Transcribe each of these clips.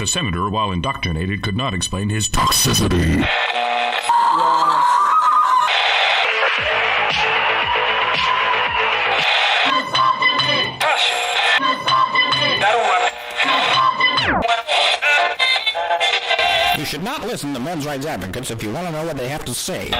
the senator, while indoctrinated, could not explain his toxicity. You should not listen to men's rights advocates if you want to know what they have to say.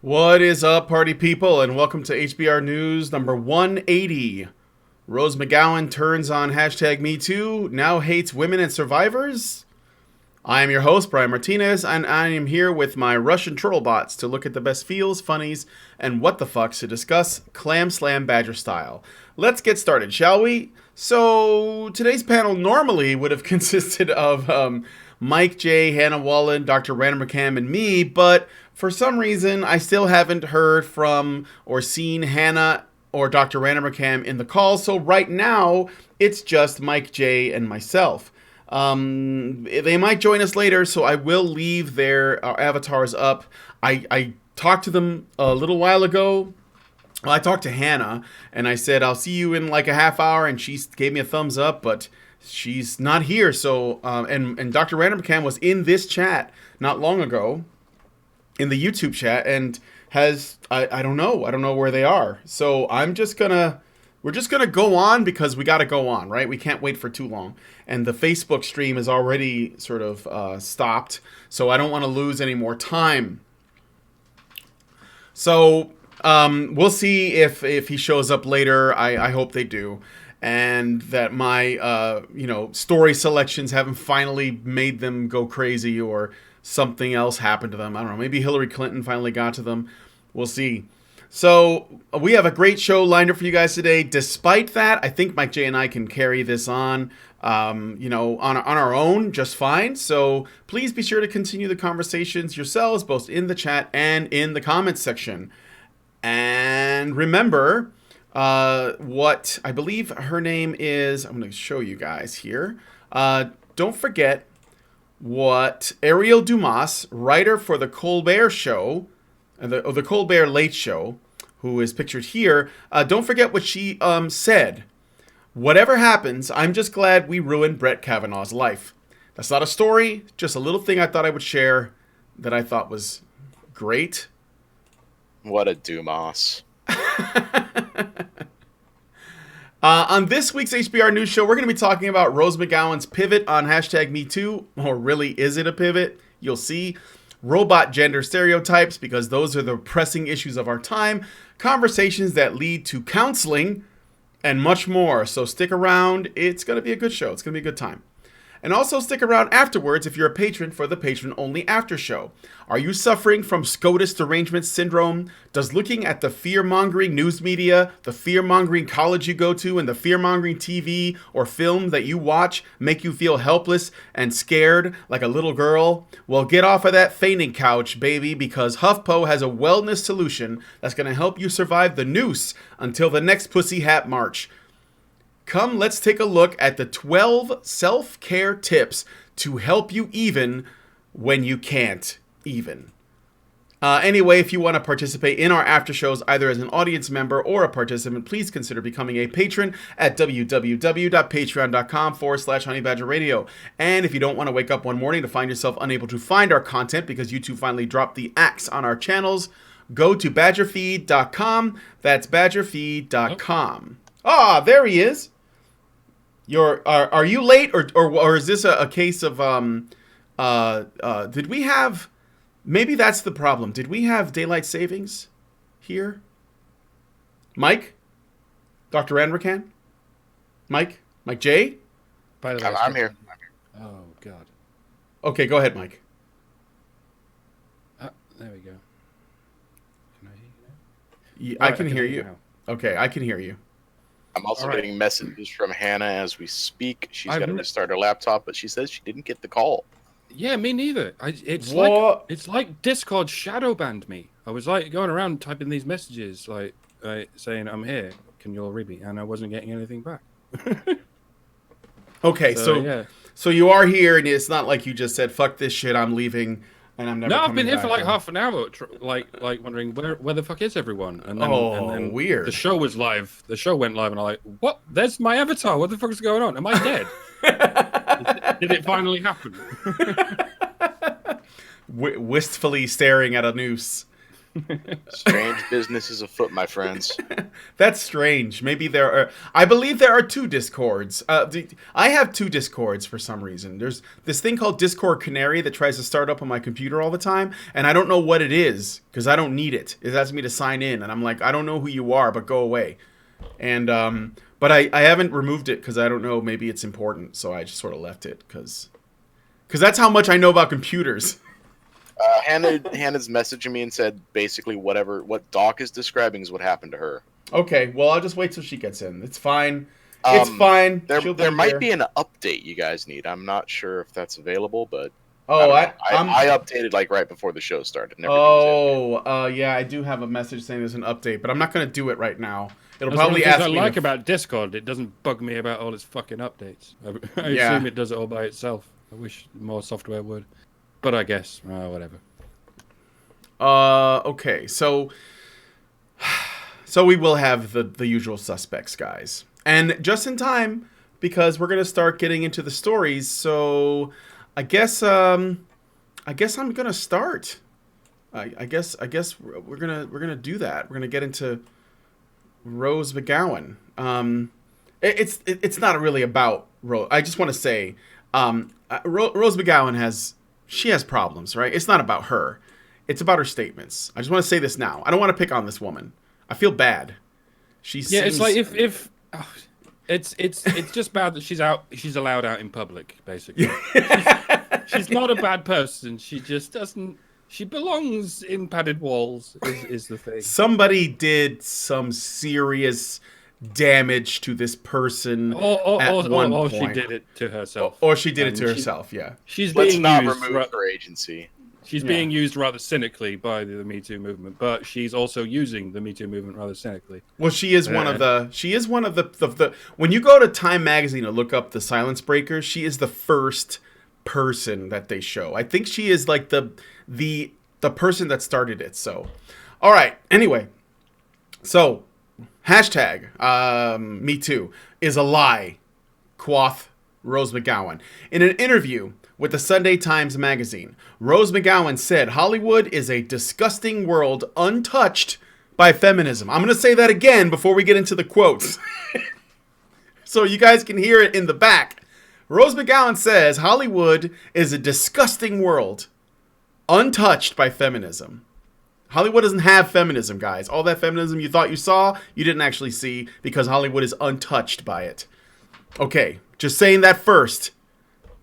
What is up, party people, and welcome to HBR News number 180. Rose McGowan turns on hashtag MeToo, now hates women and survivors. I am your host, Brian Martinez, and I am here with my Russian troll bots to look at the best feels, funnies, and what the fucks to discuss Clam Slam Badger style. Let's get started, shall we? So, today's panel normally would have consisted of Mike J, Hannah Wallen, Dr. Random McCam, and me, but for some reason, I still haven't heard from or seen Hannah or Dr. Random McCam in the call, so right now, it's just Mike J and myself. They might join us later, so I will leave their avatars up. I talked to them a little while ago. Well, I talked to Hannah, and I said, I'll see you in like a half hour, and she gave me a thumbs up, but she's not here, so, and Dr. Random McCam was in this chat not long ago, in the YouTube chat, and has, I don't know where they are. So we're just gonna go on because we gotta go on, right? We can't wait for too long. And the Facebook stream is already sort of stopped, so I don't want to lose any more time. So we'll see if he shows up later. I hope they do. And that my story selections haven't finally made them go crazy or something else happened to them. I don't know. Maybe Hillary Clinton finally got to them. We'll see. So we have a great show lined up for you guys today. Despite that, I think Mike J and I can carry this on our own just fine. So please be sure to continue the conversations yourselves, both in the chat and in the comments section. And remember, what I believe her name is, I'm going to show you guys here. Don't forget what Ariel Dumas, writer for the Colbert Show, the Colbert Late Show, who is pictured here, don't forget what she said. Whatever happens, I'm just glad we ruined Brett Kavanaugh's life. That's not a story, just a little thing I thought I would share that I thought was great. What a Dumas. On this week's HBR News Show, we're going to be talking about Rose McGowan's pivot on hashtag MeToo, or really is it a pivot? You'll see. Robot gender stereotypes, because those are the pressing issues of our time. Conversations that lead to counseling, and much more. So stick around. It's going to be a good show. It's going to be a good time. And also stick around afterwards if you're a patron for the patron-only after show. Are you suffering from SCOTUS derangement syndrome? Does looking at the fear-mongering news media, the fear-mongering college you go to, and the fear-mongering TV or film that you watch make you feel helpless and scared like a little girl? Well, get off of that fainting couch, baby, because HuffPo has a wellness solution that's going to help you survive the noose until the next Pussy Hat March. Come, let's take a look at the 12 self-care tips to help you even when you can't even. Anyway, if you want to participate in our after shows, either as an audience member or a participant, please consider becoming a patron at www.patreon.com/honeybadgerradio. And if you don't want to wake up one morning to find yourself unable to find our content because YouTube finally dropped the axe on our channels, go to badgerfeed.com. That's badgerfeed.com. Ah, there he is. Are you late or is this a case of did we have, maybe that's the problem. Did we have daylight savings here? Mike? Dr. Andrecan? Mike J? By the way, I'm here. Oh God. Okay, go ahead, Mike. There we go. Can I hear you now? I can hear you. Okay, I can hear you. I'm also getting messages from Hannah as we speak. She's got to restart her laptop, but she says she didn't get the call. Yeah, me neither. It's like Discord shadow banned me. I was like going around typing these messages like, saying I'm here. Can you all read me? And I wasn't getting anything back. Okay, so you are here, and it's not like you just said, "Fuck this shit, I'm leaving," and I'm never. No, I've coming been here back. for like half an hour, like wondering where the fuck is everyone? And then weird. The show was live. The show went live, and I'm like, what? There's my avatar. What the fuck is going on? Am I dead? Did it finally happen? Wistfully staring at a noose. Strange business is afoot, my friends. That's strange. Maybe there are. I believe there are 2 Discords. I have 2 Discords for some reason. There's this thing called Discord Canary that tries to start up on my computer all the time, and I don't know what it is because I don't need it. It asks me to sign in, and I'm like, I don't know who you are, but go away. And but I haven't removed it because I don't know. Maybe it's important, so I just sort of left it because that's how much I know about computers. Hannah's messaging me and said basically what Doc is describing is what happened to her. Okay, well, I'll just wait till she gets in. It's fine. It's fine. There might be an update you guys need. I'm not sure if that's available, but I updated like right before the show started. Yeah, I do have a message saying there's an update, but I'm not going to do it right now. It'll probably ask me. What I like about Discord, it doesn't bug me about all its fucking updates. I assume it does it all by itself. I wish more software would. But I guess, whatever. Okay, so we will have the usual suspects, guys. And just in time, because we're going to start getting into the stories, so I guess I'm going to start. I guess we're going to do that. We're going to get into Rose McGowan. It's not really about Rose. I just want to say Rose McGowan has problems, right? It's not about her. It's about her statements. I just want to say this now. I don't want to pick on this woman. I feel bad. It's like if it's just bad that she's allowed out in public, basically. She's not a bad person. She just doesn't. She belongs in padded walls. Is the thing. Somebody did some serious damage to this person at one point. Or she did it to herself. Or she did it to herself, yeah. Let's not remove her agency. She's being used rather cynically by the Me Too movement, but she's also using the Me Too movement rather cynically. Well, she is one of the when you go to Time Magazine to look up the Silence Breakers, she is the first person that they show. I think she is like the person that started it. So, all right. Anyway, so hashtag Me Too is a lie. Quoth Rose McGowan. In an interview with the Sunday Times magazine, Rose McGowan said Hollywood is a disgusting world untouched by feminism. I'm going to say that again before we get into the quotes. So you guys can hear it in the back. Rose McGowan says Hollywood is a disgusting world untouched by feminism. Hollywood doesn't have feminism, guys. All that feminism you thought you saw, you didn't actually see because Hollywood is untouched by it. Okay, just saying that first.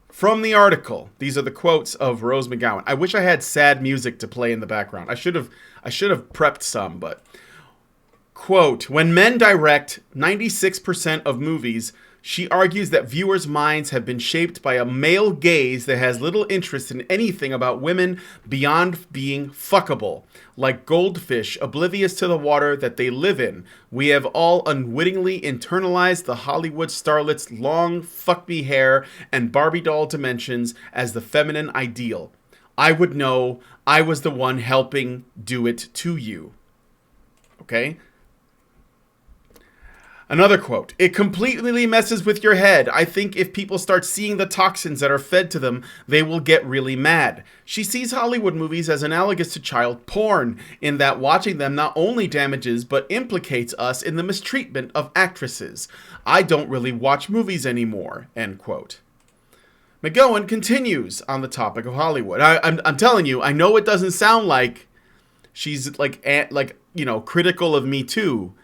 From the article, these are the quotes of Rose McGowan. I wish I had sad music to play in the background. I should have prepped some, but quote, when men direct 96% of movies, she argues that viewers' minds have been shaped by a male gaze that has little interest in anything about women beyond being fuckable. Like goldfish oblivious to the water that they live in, we have all unwittingly internalized the Hollywood starlet's long fuck me hair and Barbie doll dimensions as the feminine ideal. I would know I was the one helping do it to you. Okay? Another quote, it completely messes with your head. I think if people start seeing the toxins that are fed to them, they will get really mad. She sees Hollywood movies as analogous to child porn, in that watching them not only damages but implicates us in the mistreatment of actresses. I don't really watch movies anymore, end quote. McGowan continues on the topic of Hollywood. I'm telling you, I know it doesn't sound like she's like critical of Me Too.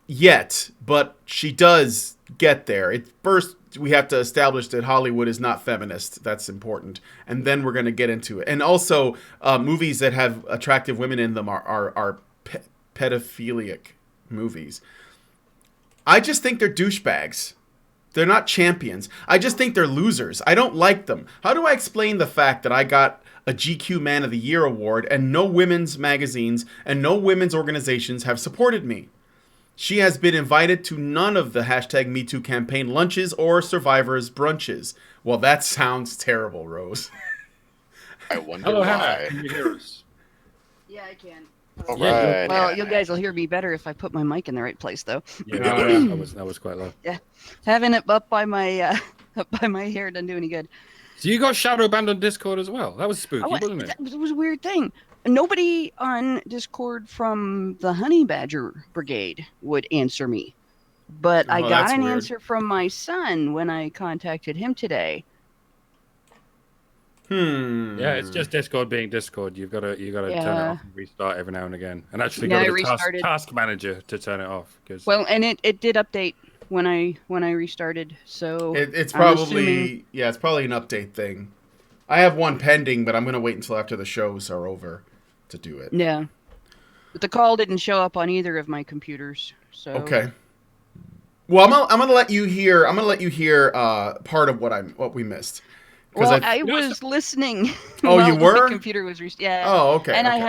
Yet, but she does get there. First, we have to establish that Hollywood is not feminist. That's important. And then we're going to get into it. And also, movies that have attractive women in them are pedophilic movies. I just think they're douchebags. They're not champions. I just think they're losers. I don't like them. How do I explain the fact that I got a GQ Man of the Year award, and no women's magazines and no women's organizations have supported me. She has been invited to none of the #MeToo campaign lunches or survivors brunches. Well, that sounds terrible, Rose. I wonder why. Hannah, can you hear us? Yeah, I can. All right. Well, you guys will hear me better if I put my mic in the right place, though. Yeah, that was quite low. Yeah, having it up by my hair doesn't do any good. So you got shadow banned on Discord as well? That was spooky, wasn't it? That was a weird thing. Nobody on Discord from the Honey Badger Brigade would answer me, but I got an answer from my son when I contacted him today. Yeah, it's just Discord being Discord. You've got to turn it off and restart every now and again, and actually go to the task manager to turn it off. Well, and it did update when I restarted, so it's probably it's probably an update thing. I have one pending, but I'm gonna wait until after the shows are over to do it. Yeah, but the call didn't show up on either of my computers. So okay. Well, I'm gonna let you hear. I'm gonna let you hear part of what we missed. Well, I was listening. Oh, you were? My computer was yeah. Oh, okay. And okay. I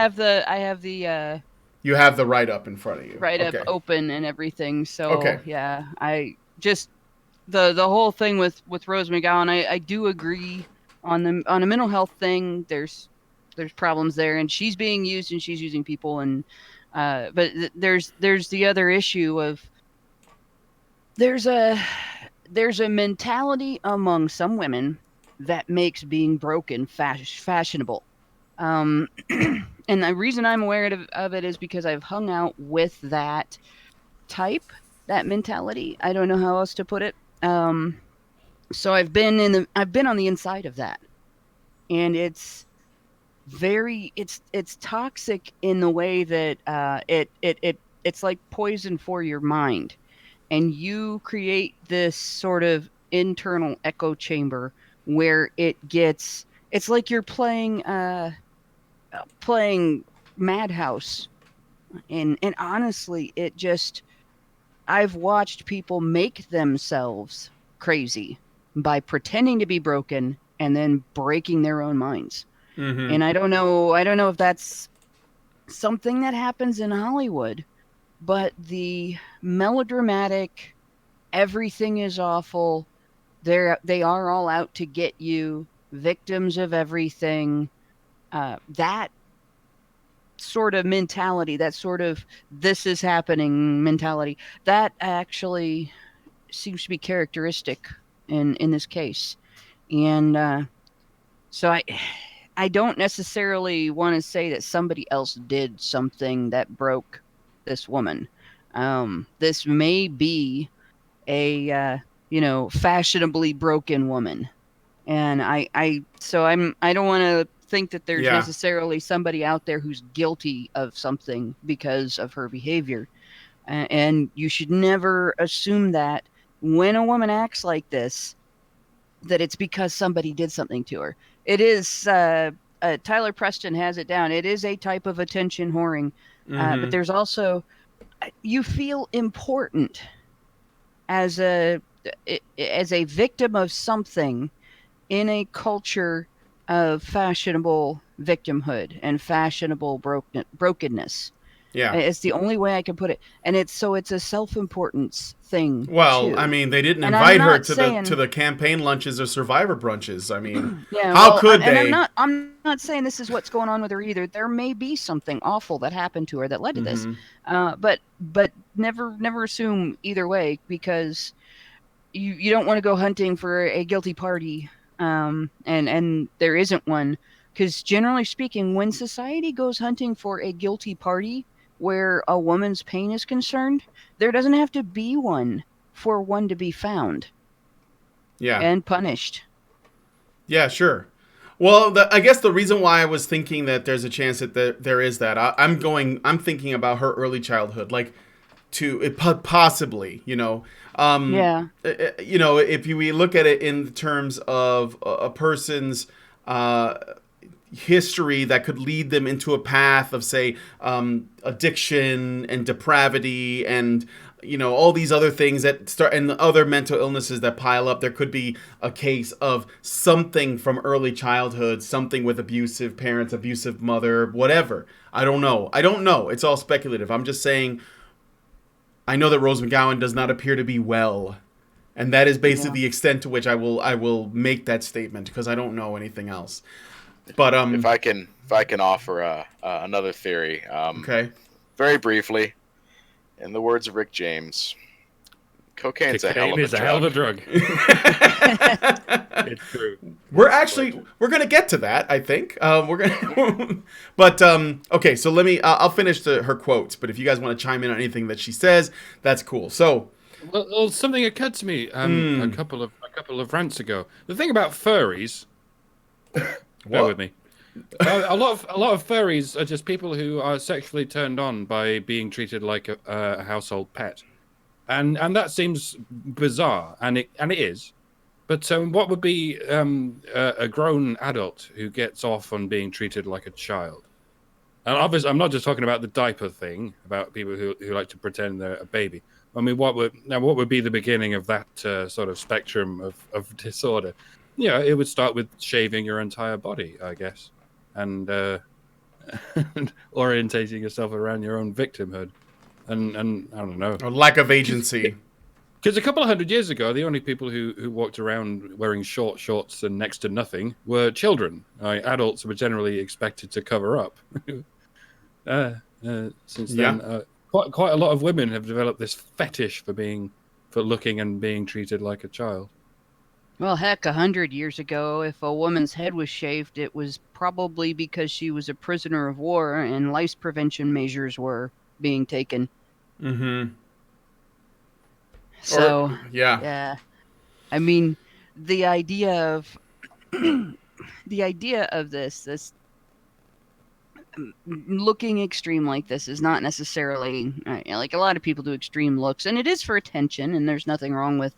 have the. You have the write-up in front of you. Write-up open and everything. So yeah, I just the whole thing with Rose McGowan. I do agree on a mental health thing. There's problems there, and she's being used and she's using people, and but there's the other issue of there's a mentality among some women that makes being broken fashionable. And the reason I'm aware of it is because I've hung out with that type, that mentality. I don't know how else to put it. So I've been on the inside of that, and it's toxic in the way that it's like poison for your mind, and you create this sort of internal echo chamber where it's like you're playing Madhouse, and honestly, I've watched people make themselves crazy by pretending to be broken and then breaking their own minds. Mm-hmm. And I don't know if that's something that happens in Hollywood, but the melodramatic, everything is awful, they are all out to get you, victims of everything, that sort of mentality, that sort of this is happening mentality, that actually seems to be characteristic in this case. And so I don't necessarily want to say that somebody else did something that broke this woman. This may be a fashionably broken woman, and I don't want to think that there's necessarily somebody out there who's guilty of something because of her behavior, and you should never assume that when a woman acts like this, that it's because somebody did something to her. It is Tyler Preston has it down. It is a type of attention whoring, but there's also, you feel important as a victim of something in a culture of fashionable victimhood and fashionable brokenness. Yeah, it's the only way I can put it, and it's a self-importance thing. Well, too. I mean, they didn't invite her to the campaign lunches or survivor brunches. I mean, could they? And I'm not saying this is what's going on with her either. There may be something awful that happened to her that led to this, but never assume either way, because you don't want to go hunting for a guilty party, and there isn't one, because generally speaking, when society goes hunting for a guilty party where a woman's pain is concerned, there doesn't have to be one for one to be found. Yeah. And punished. Yeah, sure. Well, I guess the reason why I was thinking that there's a chance that there is that, I'm thinking about her early childhood, like possibly, if we look at it in terms of a person's history that could lead them into a path of, say, addiction and depravity and all these other things that start, and the other mental illnesses that pile up. There could be a case of something from early childhood, something with abusive parents, abusive mother, whatever. I don't know. It's all speculative. I'm just saying, I know that Rose McGowan does not appear to be well. And that is basically the extent to which I will make that statement, because I don't know anything else. But if I can offer another theory, okay, very briefly, in the words of Rick James, cocaine's a hell of a drug. It's true. We're gonna get to that, I think. But okay. So let me. I'll finish her quotes. But if you guys want to chime in on anything that she says, that's cool. So. Well, something occurred to me a couple of rants ago. The thing about furries, bear with me. A lot of furries are just people who are sexually turned on by being treated like a household pet, and that seems bizarre, and it is. But what would be a grown adult who gets off on being treated like a child? And obviously, I'm not just talking about the diaper thing, about people who like to pretend they're a baby. I mean, what would be the beginning of that sort of spectrum of disorder? It would start with shaving your entire body, I guess, and orientating yourself around your own victimhood, and I don't know, or lack of agency. Because a couple of 100 years ago, the only people who walked around wearing short shorts and next to nothing were children. Adults were generally expected to cover up. Since then. Quite a lot of women have developed this fetish for looking and being treated like a child. Well, heck, 100 years ago, if a woman's head was shaved, it was probably because she was a prisoner of war and lice prevention measures were being taken. Mm-hmm. So, yeah. I mean, the idea of this looking extreme like this is not necessarily like a lot of people do extreme looks, and it is for attention, and there's nothing wrong with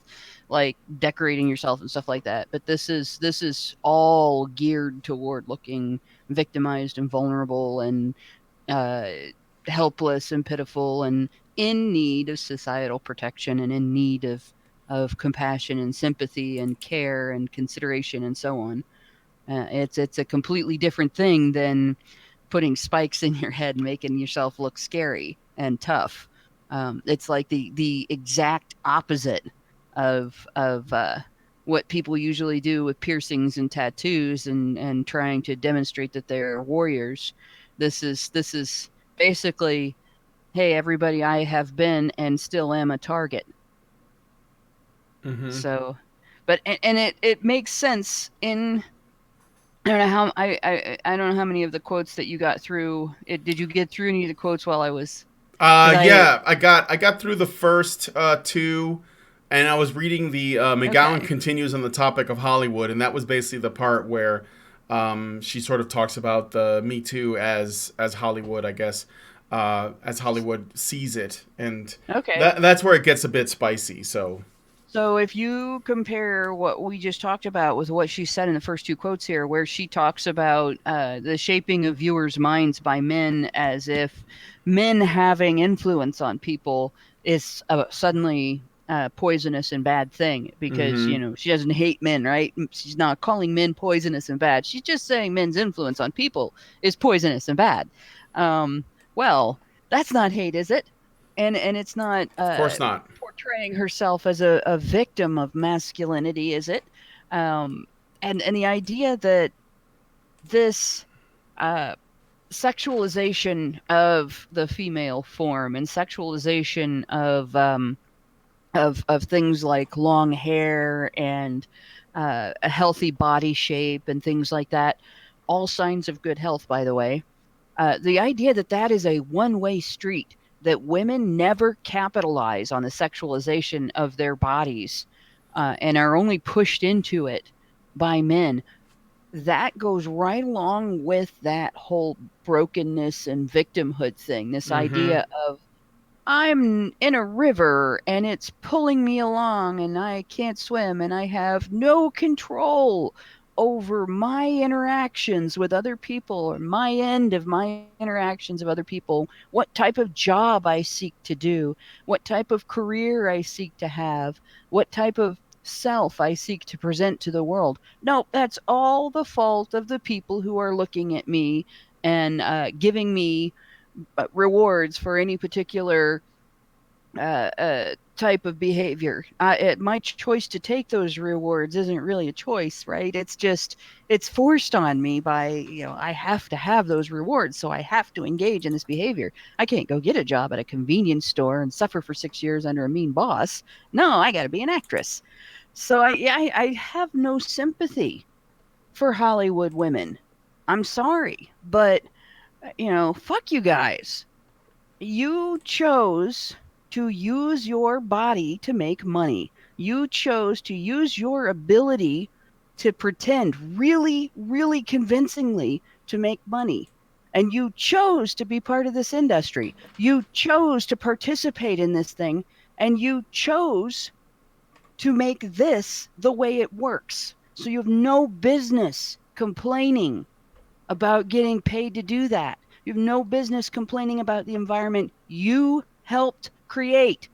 like decorating yourself and stuff like that, but this is all geared toward looking victimized and vulnerable and helpless and pitiful and in need of societal protection and in need of compassion and sympathy and care and consideration and so on. It's a completely different thing than putting spikes in your head and making yourself look scary and tough. It's like the exact opposite of what people usually do with piercings and tattoos and trying to demonstrate that they're warriors. This is basically, hey, everybody, I have been and still am a target. Mm-hmm. So, but it makes sense in. I don't know how I don't know how many of the quotes that you got through. Did you get through any of the quotes while I was? I got through the first two, and I was reading the McGowan continues on the topic of Hollywood, and that was basically the part where she sort of talks about the Me Too as Hollywood, I guess, as Hollywood sees it, and that's where it gets a bit spicy. So if you compare what we just talked about with what she said in the first two quotes here, where she talks about the shaping of viewers' minds by men as if men having influence on people is suddenly poisonous and bad thing because, she doesn't hate men, right? She's not calling men poisonous and bad. She's just saying men's influence on people is poisonous and bad. Well, that's not hate, is it? And it's not... of course not. Portraying herself as a victim of masculinity, is it? And the idea that this sexualization of the female form and sexualization of things like long hair and a healthy body shape and things like that, all signs of good health, by the way. The idea that is a one-way street, that women never capitalize on the sexualization of their bodies and are only pushed into it by men, that goes right along with that whole brokenness and victimhood thing. This idea of, I'm in a river and it's pulling me along and I can't swim and I have no control over my interactions with other people, or my end of my interactions of other people, what type of job I seek to do, what type of career I seek to have, what type of self I seek to present to the world. No, that's all the fault of the people who are looking at me and giving me rewards for any particular type of behavior. My choice to take those rewards isn't really a choice, right? It's forced on me by, I have to have those rewards, so I have to engage in this behavior. I can't go get a job at a convenience store and suffer for 6 years under a mean boss. No, I got to be an actress. So I have no sympathy for Hollywood women. I'm sorry, but fuck you guys. You chose to use your body to make money. You chose to use your ability to pretend really, really convincingly to make money. And you chose to be part of this industry. You chose to participate in this thing. And you chose to make this the way it works. So you have no business complaining about getting paid to do that. You have no business complaining about the environment you helped create.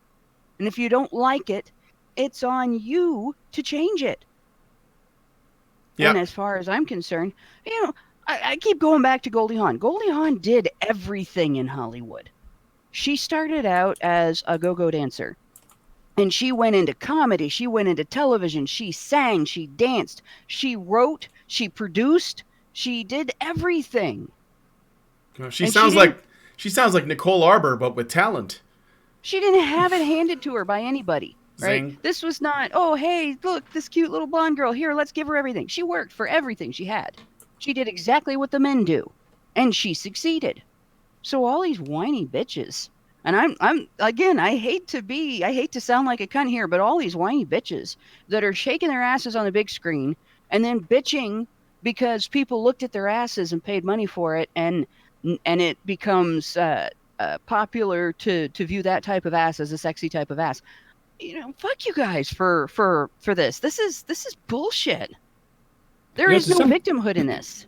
And if you don't like it, it's on you to change it. Yep. And as far as I'm concerned, I keep going back to Goldie Hawn. Goldie Hawn did everything in Hollywood. She started out as a go-go dancer. And she went into comedy. She went into television. She sang. She danced. She wrote. She produced. She did everything. She sounds like Nicole Arbor, but with talent. She didn't have it handed to her by anybody, right? Zing. This was not, oh, hey, look, this cute little blonde girl. Here, let's give her everything. She worked for everything she had. She did exactly what the men do, and she succeeded. So all these whiny bitches, and I'm again, I hate to sound like a cunt here, but all these whiny bitches that are shaking their asses on the big screen and then bitching because people looked at their asses and paid money for it, and it becomes popular to view that type of ass as a sexy type of ass. Fuck you guys for this. This is bullshit. There is no victimhood in this.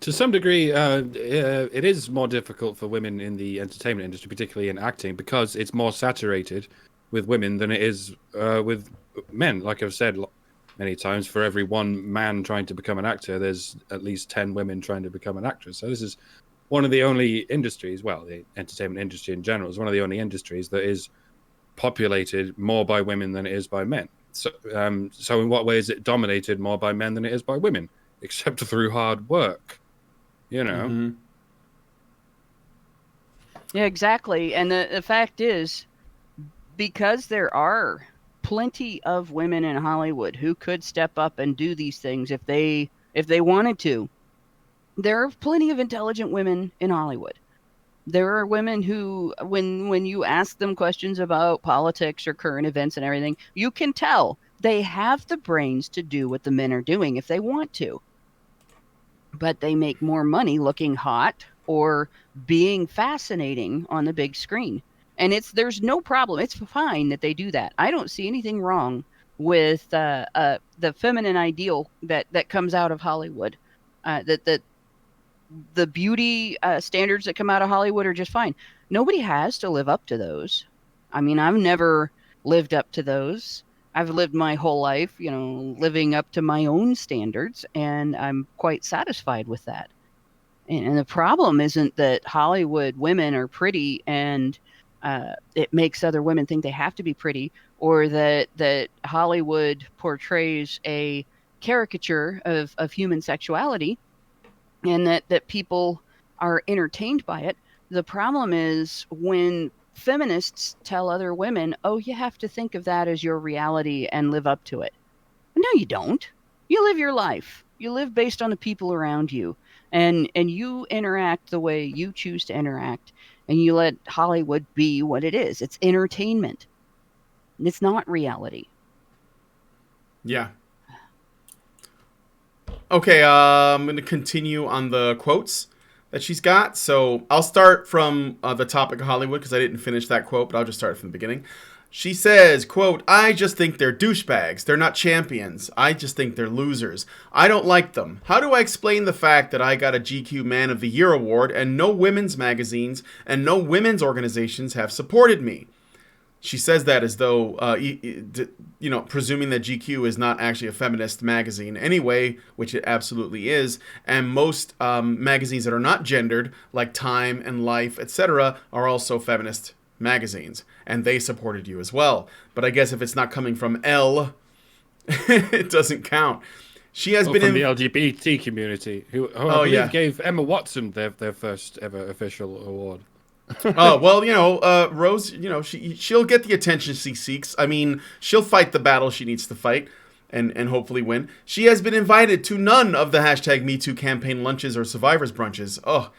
To some degree, it is more difficult for women in the entertainment industry, particularly in acting, because it's more saturated with women than it is with men. Like I've said many times, for every one man trying to become an actor, there's at least 10 women trying to become an actress. So this is one of the only industries, well, the entertainment industry in general is one of the only industries that is populated more by women than it is by men. So in what way is it dominated more by men than it is by women? Except through hard work, Mm-hmm. Yeah, exactly. And the fact is, because there are plenty of women in Hollywood who could step up and do these things if they wanted to, there are plenty of intelligent women in Hollywood. There are women who, when you ask them questions about politics or current events and everything, you can tell they have the brains to do what the men are doing if they want to. But they make more money looking hot or being fascinating on the big screen. And there's no problem. It's fine that they do that. I don't see anything wrong with the feminine ideal that comes out of Hollywood. That the beauty standards that come out of Hollywood are just fine. Nobody has to live up to those. I mean, I've never lived up to those. I've lived my whole life, living up to my own standards, and I'm quite satisfied with that. And the problem isn't that Hollywood women are pretty and it makes other women think they have to be pretty, or that Hollywood portrays a caricature of human sexuality and that people are entertained by it. The problem is when feminists tell other women, oh, you have to think of that as your reality and live up to it. No, you don't. You live your life. You live based on the people around you, and you interact the way you choose to interact, and you let Hollywood be what it is. It's entertainment. It's not reality. Yeah. Okay, I'm going to continue on the quotes that she's got. So I'll start from the topic of Hollywood because I didn't finish that quote, but I'll just start from the beginning. She says, quote, I just think they're douchebags. They're not champions. I just think they're losers. I don't like them. How do I explain the fact that I got a GQ Man of the Year award and no women's magazines and no women's organizations have supported me? She says that as though, presuming that GQ is not actually a feminist magazine anyway, which it absolutely is. And most magazines that are not gendered, like Time and Life, etc., are also feminist magazines, and they supported you as well. But I guess if it's not coming from L, it doesn't count. She has been from the LGBT community, who I believe gave Emma Watson their first ever official award. Oh well, Rose, she'll get the attention she seeks. I mean, she'll fight the battle she needs to fight, and hopefully win. She has been invited to none of the #MeToo campaign lunches or survivors brunches. Oh.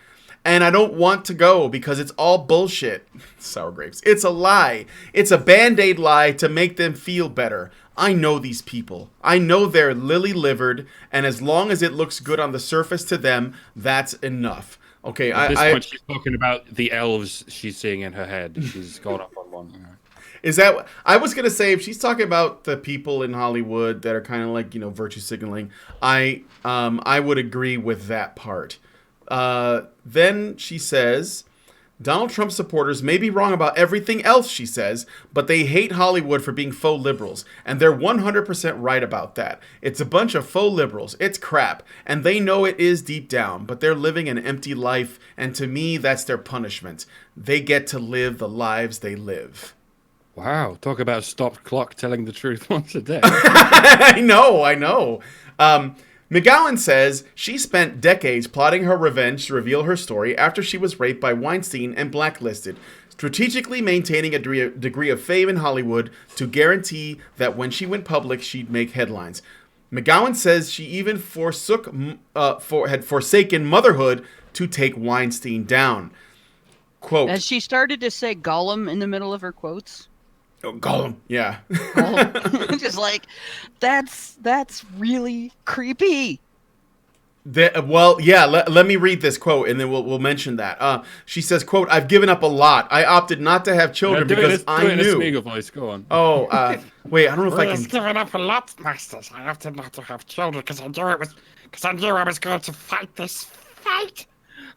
And I don't want to go because it's all bullshit. Sour grapes. It's a lie. It's a Band-Aid lie to make them feel better. I know these people. I know they're lily-livered, and as long as it looks good on the surface to them, that's enough. Okay, at this point, she's talking about the elves she's seeing in her head. She's gone up on one. Is that... I was going to say, if she's talking about the people in Hollywood that are kind of like, virtue signaling, I would agree with that part. Then she says, Donald Trump supporters may be wrong about everything else, she says, but they hate Hollywood for being faux liberals, and they're 100% right about that. It's a bunch of faux liberals. It's crap, and they know it is deep down, but they're living an empty life, and to me, that's their punishment. They get to live the lives they live. Wow, talk about a stopped clock telling the truth once a day. I know. McGowan says she spent decades plotting her revenge to reveal her story after she was raped by Weinstein and blacklisted, strategically maintaining a degree of fame in Hollywood to guarantee that when she went public, she'd make headlines. McGowan says she even had forsaken motherhood to take Weinstein down. Quote, as she started to say Gollum in the middle of her quotes. Oh, Gollum, yeah. Gollum. Just like, that's really creepy. Let me read this quote, and then we'll mention that. She says, quote, I've given up a lot. I opted not to have children because I knew. Smeagol voice. Go on. Oh, wait, I don't know if I can. I've given up a lot, masters. I opted not to have children because I knew I was going to fight this fight.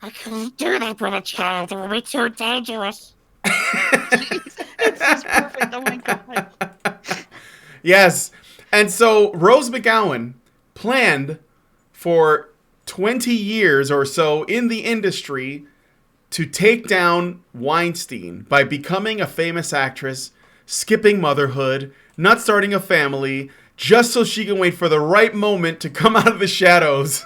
I couldn't do that with a child. It would be too dangerous. It's just perfect. Oh my god. Yes. And so Rose McGowan planned for 20 years or so in the industry to take down Weinstein by becoming a famous actress, skipping motherhood, not starting a family, just so she can wait for the right moment to come out of the shadows.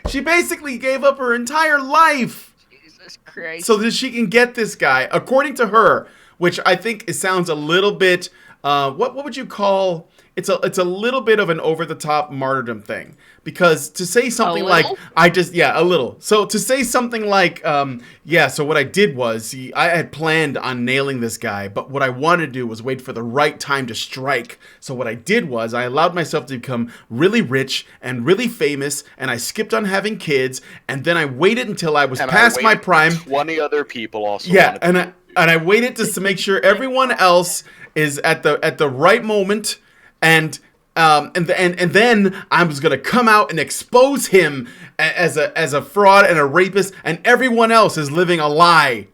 She basically gave up her entire life. Jesus Christ. So that she can get this guy, according to her, which I think it sounds a little bit, what would you call, it's a little bit of an over-the-top martyrdom thing. Because to say something like, a little. So to say something like, so what I did was, I had planned on nailing this guy, but what I wanted to do was wait for the right time to strike. So what I did was, I allowed myself to become really rich and really famous, and I skipped on having kids, and then I waited until I was past my prime. 20 other people also. Yeah, and I waited just to make sure everyone else is at the right moment, and then I was gonna come out and expose him as a fraud and a rapist, and everyone else is living a lie,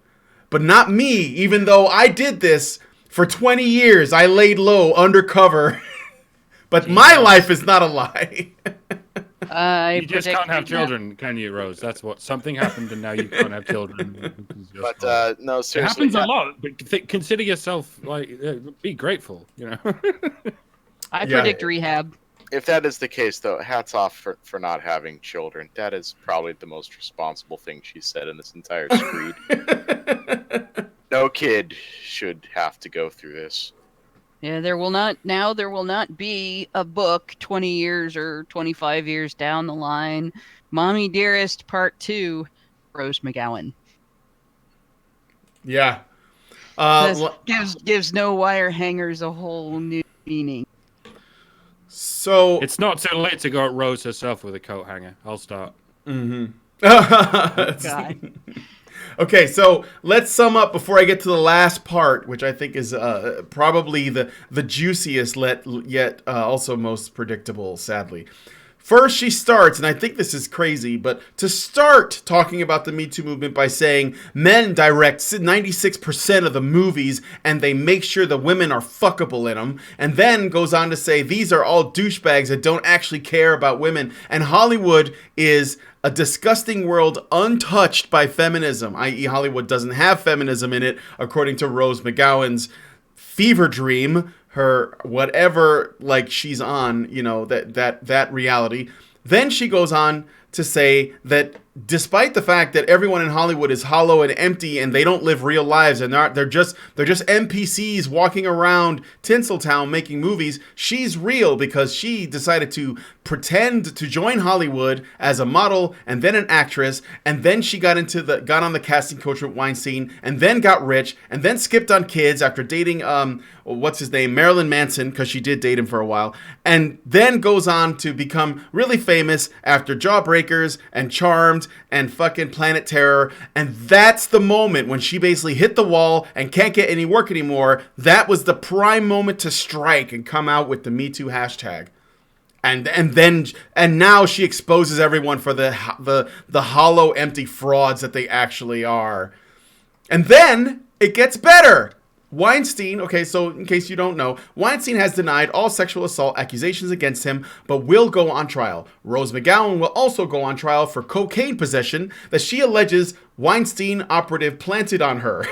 but not me. Even though I did this for 20 years, I laid low undercover, but my life is not a lie. You just can't have children, can you, Rose? That's what something happened, and now you can't have children. But no, seriously, it happens a lot. But consider yourself be grateful. I predict rehab. If that is the case, though, hats off for not having children. That is probably the most responsible thing she said in this entire screed. No kid should have to go through this. Yeah, there will not be a book 20 years or 25 years down the line. Mommy Dearest Part 2, Rose McGowan. Yeah. Gives no wire hangers a whole new meaning. So it's not too late to go at Rose herself with a coat hanger. I'll start. Mm-hmm. Okay, so let's sum up before I get to the last part, which I think is probably the juiciest, yet also most predictable, sadly. First, she starts, and I think this is crazy, but to start talking about the Me Too movement by saying men direct 96% of the movies and they make sure the women are fuckable in them, and then goes on to say these are all douchebags that don't actually care about women, and Hollywood is a disgusting world untouched by feminism, i.e. Hollywood doesn't have feminism in it, according to Rose McGowan's fever dream, her whatever, like, she's on, you know, that reality. Then she goes on to say that despite the fact that everyone in Hollywood is hollow and empty and they don't live real lives and they're just NPCs walking around Tinseltown making movies, she's real because she decided to pretend to join Hollywood as a model and then an actress, and then she got on the casting coach with Weinstein, and then got rich, and then skipped on kids after dating what's his name, Marilyn Manson, because she did date him for a while, and then goes on to become really famous after Jawbreakers and Charmed and fucking Planet Terror. And that's the moment when she basically hit the wall and can't get any work anymore. That was the prime moment to strike and come out with the Me Too hashtag. And now she exposes everyone for the hollow, empty frauds that they actually are. And then it gets better. Weinstein, okay, so in case you don't know, Weinstein has denied all sexual assault accusations against him, but will go on trial. Rose McGowan will also go on trial for cocaine possession that she alleges Weinstein operative planted on her.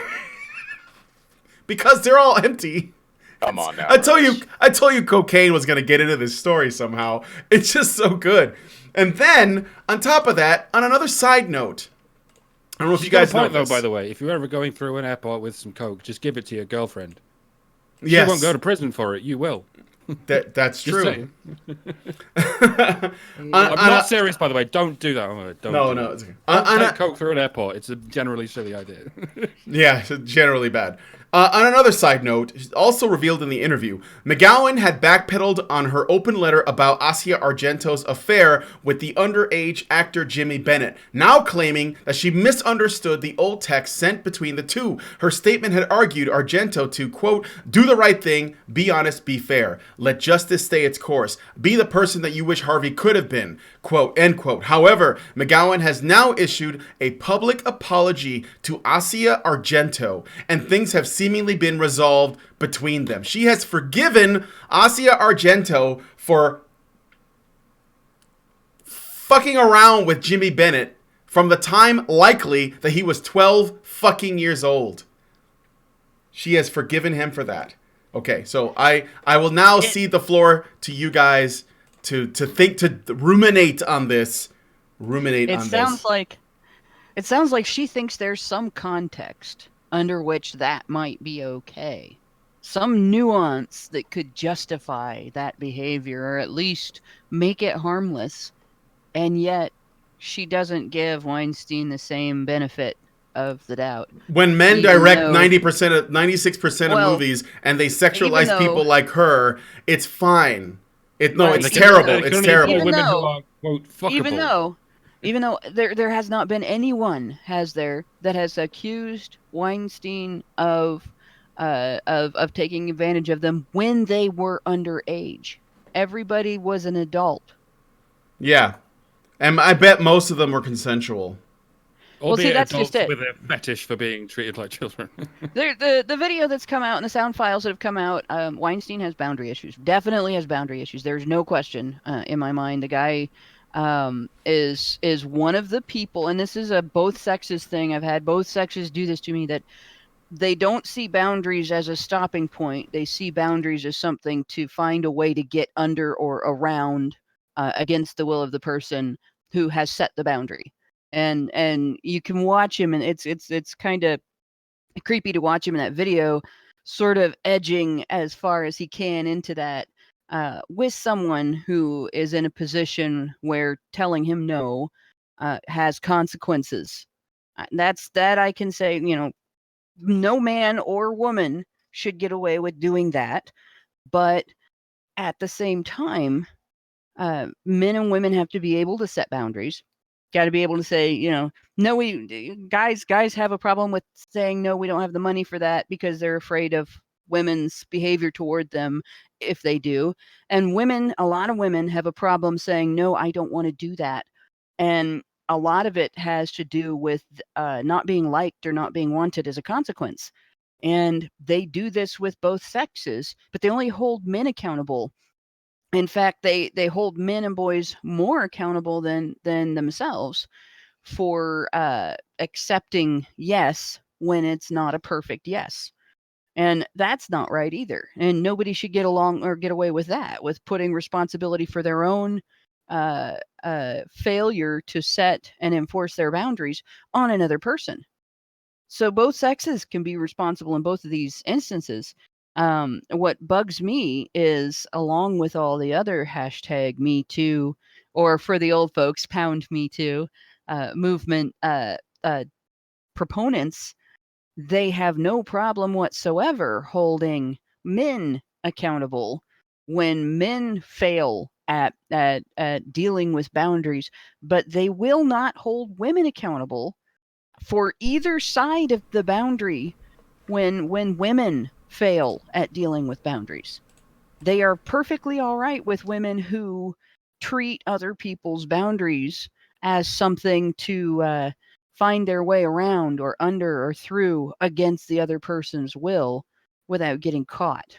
Because they're all empty. Come on now. I told you cocaine was going to get into this story somehow. It's just so good. And then, on top of that, on another side note, I don't know if you guys know this. Though, by the way, if you're ever going through an airport with some coke, just give it to your girlfriend. Yes. She won't go to prison for it. You will. That's true. I'm not serious, by the way. Don't do that. No. It's okay. Don't take coke through an airport. It's a generally silly idea. Yeah, generally bad. On another side note, also revealed in the interview, McGowan had backpedaled on her open letter about Asia Argento's affair with the underage actor Jimmy Bennett, now claiming that she misunderstood the old text sent between the two. Her statement had argued Argento to, quote, do the right thing, be honest, be fair, let justice stay its course, be the person that you wish Harvey could have been, quote, end quote. However, McGowan has now issued a public apology to Asia Argento, and things have seemingly been resolved between them. She has forgiven Asia Argento for fucking around with Jimmy Bennett from the time likely that he was 12 fucking years old. She has forgiven him for that. Okay, so I will now cede the floor to you guys to think, to ruminate on this. It sounds like she thinks there's some context under which that might be okay. Some nuance that could justify that behavior, or at least make it harmless. And yet, she doesn't give Weinstein the same benefit of the doubt. When men direct 96% of movies and they sexualize people like her, it's fine. It's terrible. It's terrible. Even though there has not been anyone, has there, that has accused Weinstein of taking advantage of them when they were underage. Everybody was an adult. Yeah. And I bet most of them were consensual. Well, see, that's just it. With a fetish for being treated like children. The video that's come out and the sound files that have come out, Weinstein has boundary issues. Definitely has boundary issues. There's no question in my mind. The guy is one of the people, and this is a both sexes thing. I've had both sexes do this to me, that they don't see boundaries as a stopping point. They see boundaries as something to find a way to get under or around against the will of the person who has set the boundary. And you can watch him, and it's kind of creepy to watch him in that video, sort of edging as far as he can into that with someone who is in a position where telling him no has consequences. That I can say, no man or woman should get away with doing that. But at the same time, men and women have to be able to set boundaries. Got to be able to say, no, guys have a problem with saying, no, we don't have the money for that because they're afraid of women's behavior toward them if they do. And a lot of women have a problem saying, no, I don't want to do that. And a lot of it has to do with not being liked or not being wanted as a consequence. And they do this with both sexes, but they only hold men accountable. In fact, they hold men and boys more accountable than themselves for accepting yes when it's not a perfect yes. And that's not right either. And nobody should get along or get away with that, with putting responsibility for their own failure to set and enforce their boundaries on another person. So both sexes can be responsible in both of these instances. What bugs me is, along with all the other hashtag Me Too, or for the old folks, pound Me Too movement proponents, they have no problem whatsoever holding men accountable when men fail at dealing with boundaries, but they will not hold women accountable for either side of the boundary when women fail at dealing with boundaries. They are perfectly all right with women who treat other people's boundaries as something to find their way around or under or through against the other person's will without getting caught.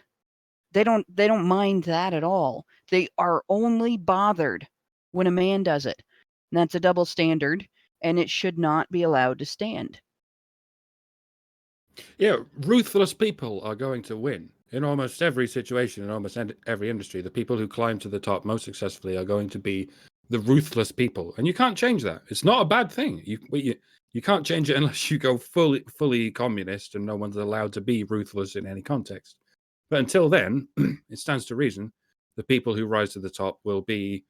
They don't mind that at all. They are only bothered when a man does it. And that's a double standard, and it should not be allowed to stand. Yeah, ruthless people are going to win in almost every situation, in almost every industry. The people who climb to the top most successfully are going to be the ruthless people, and you can't change that. It's not a bad thing. You can't change it unless you go fully communist, and no one's allowed to be ruthless in any context. But until then, it stands to reason the people who rise to the top will be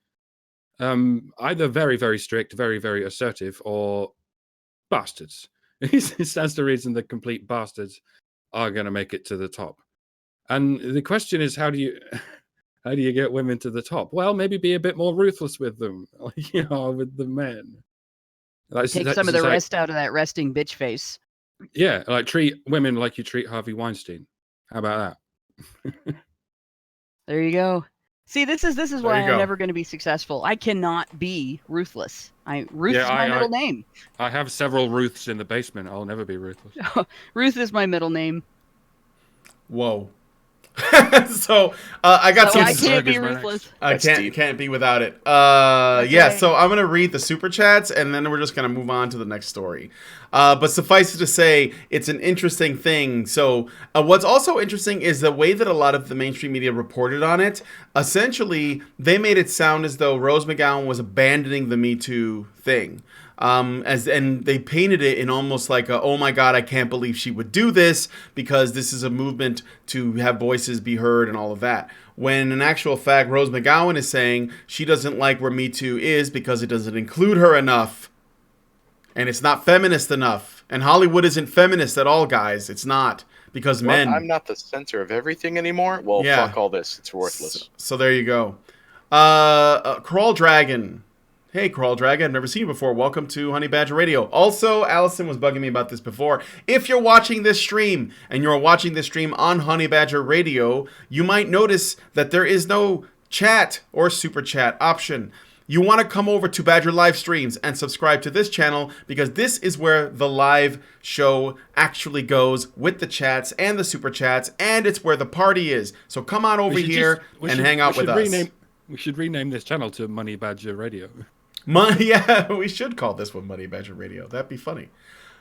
either very, very strict, very, very assertive, or bastards. It stands to reason the complete bastards are going to make it to the top. And the question is, how do you get women to the top? Well, maybe be a bit more ruthless with them, like with the men. Take some of the rest out of that resting bitch face. Yeah, like treat women like you treat Harvey Weinstein. How about that? There you go. See, this is why I'm never going to be successful. I cannot be ruthless. Ruth is my middle name. I have several Ruths in the basement. I'll never be ruthless. Ruth is my middle name. Whoa. So I got some. I can't be ruthless. I can't be without it. Yeah. Right. So I'm gonna read the super chats and then we're just gonna move on to the next story. But suffice it to say, it's an interesting thing. So what's also interesting is the way that a lot of the mainstream media reported on it. Essentially, they made it sound as though Rose McGowan was abandoning the Me Too thing. And they painted it in almost like oh my God, I can't believe she would do this because this is a movement to have voices be heard and all of that. When in actual fact, Rose McGowan is saying she doesn't like where Me Too is because it doesn't include her enough. And it's not feminist enough. And Hollywood isn't feminist at all, guys. It's not. Because men... I'm not the center of everything anymore? Well, yeah. Fuck all this. It's worthless. So there you go. Crawl Dragon. Hey, Crawl Dragon. I've never seen you before. Welcome to Honey Badger Radio. Also, Alison was bugging me about this before. If you're watching this stream, and you're watching this stream on Honey Badger Radio, you might notice that there is no chat or super chat option. You want to come over to Badger Live Streams and subscribe to this channel because this is where the live show actually goes with the chats and the super chats, and it's where the party is. So come on over here and hang out with us. We should rename this channel to Money Badger Radio. Yeah, we should call this one Money Badger Radio. That'd be funny.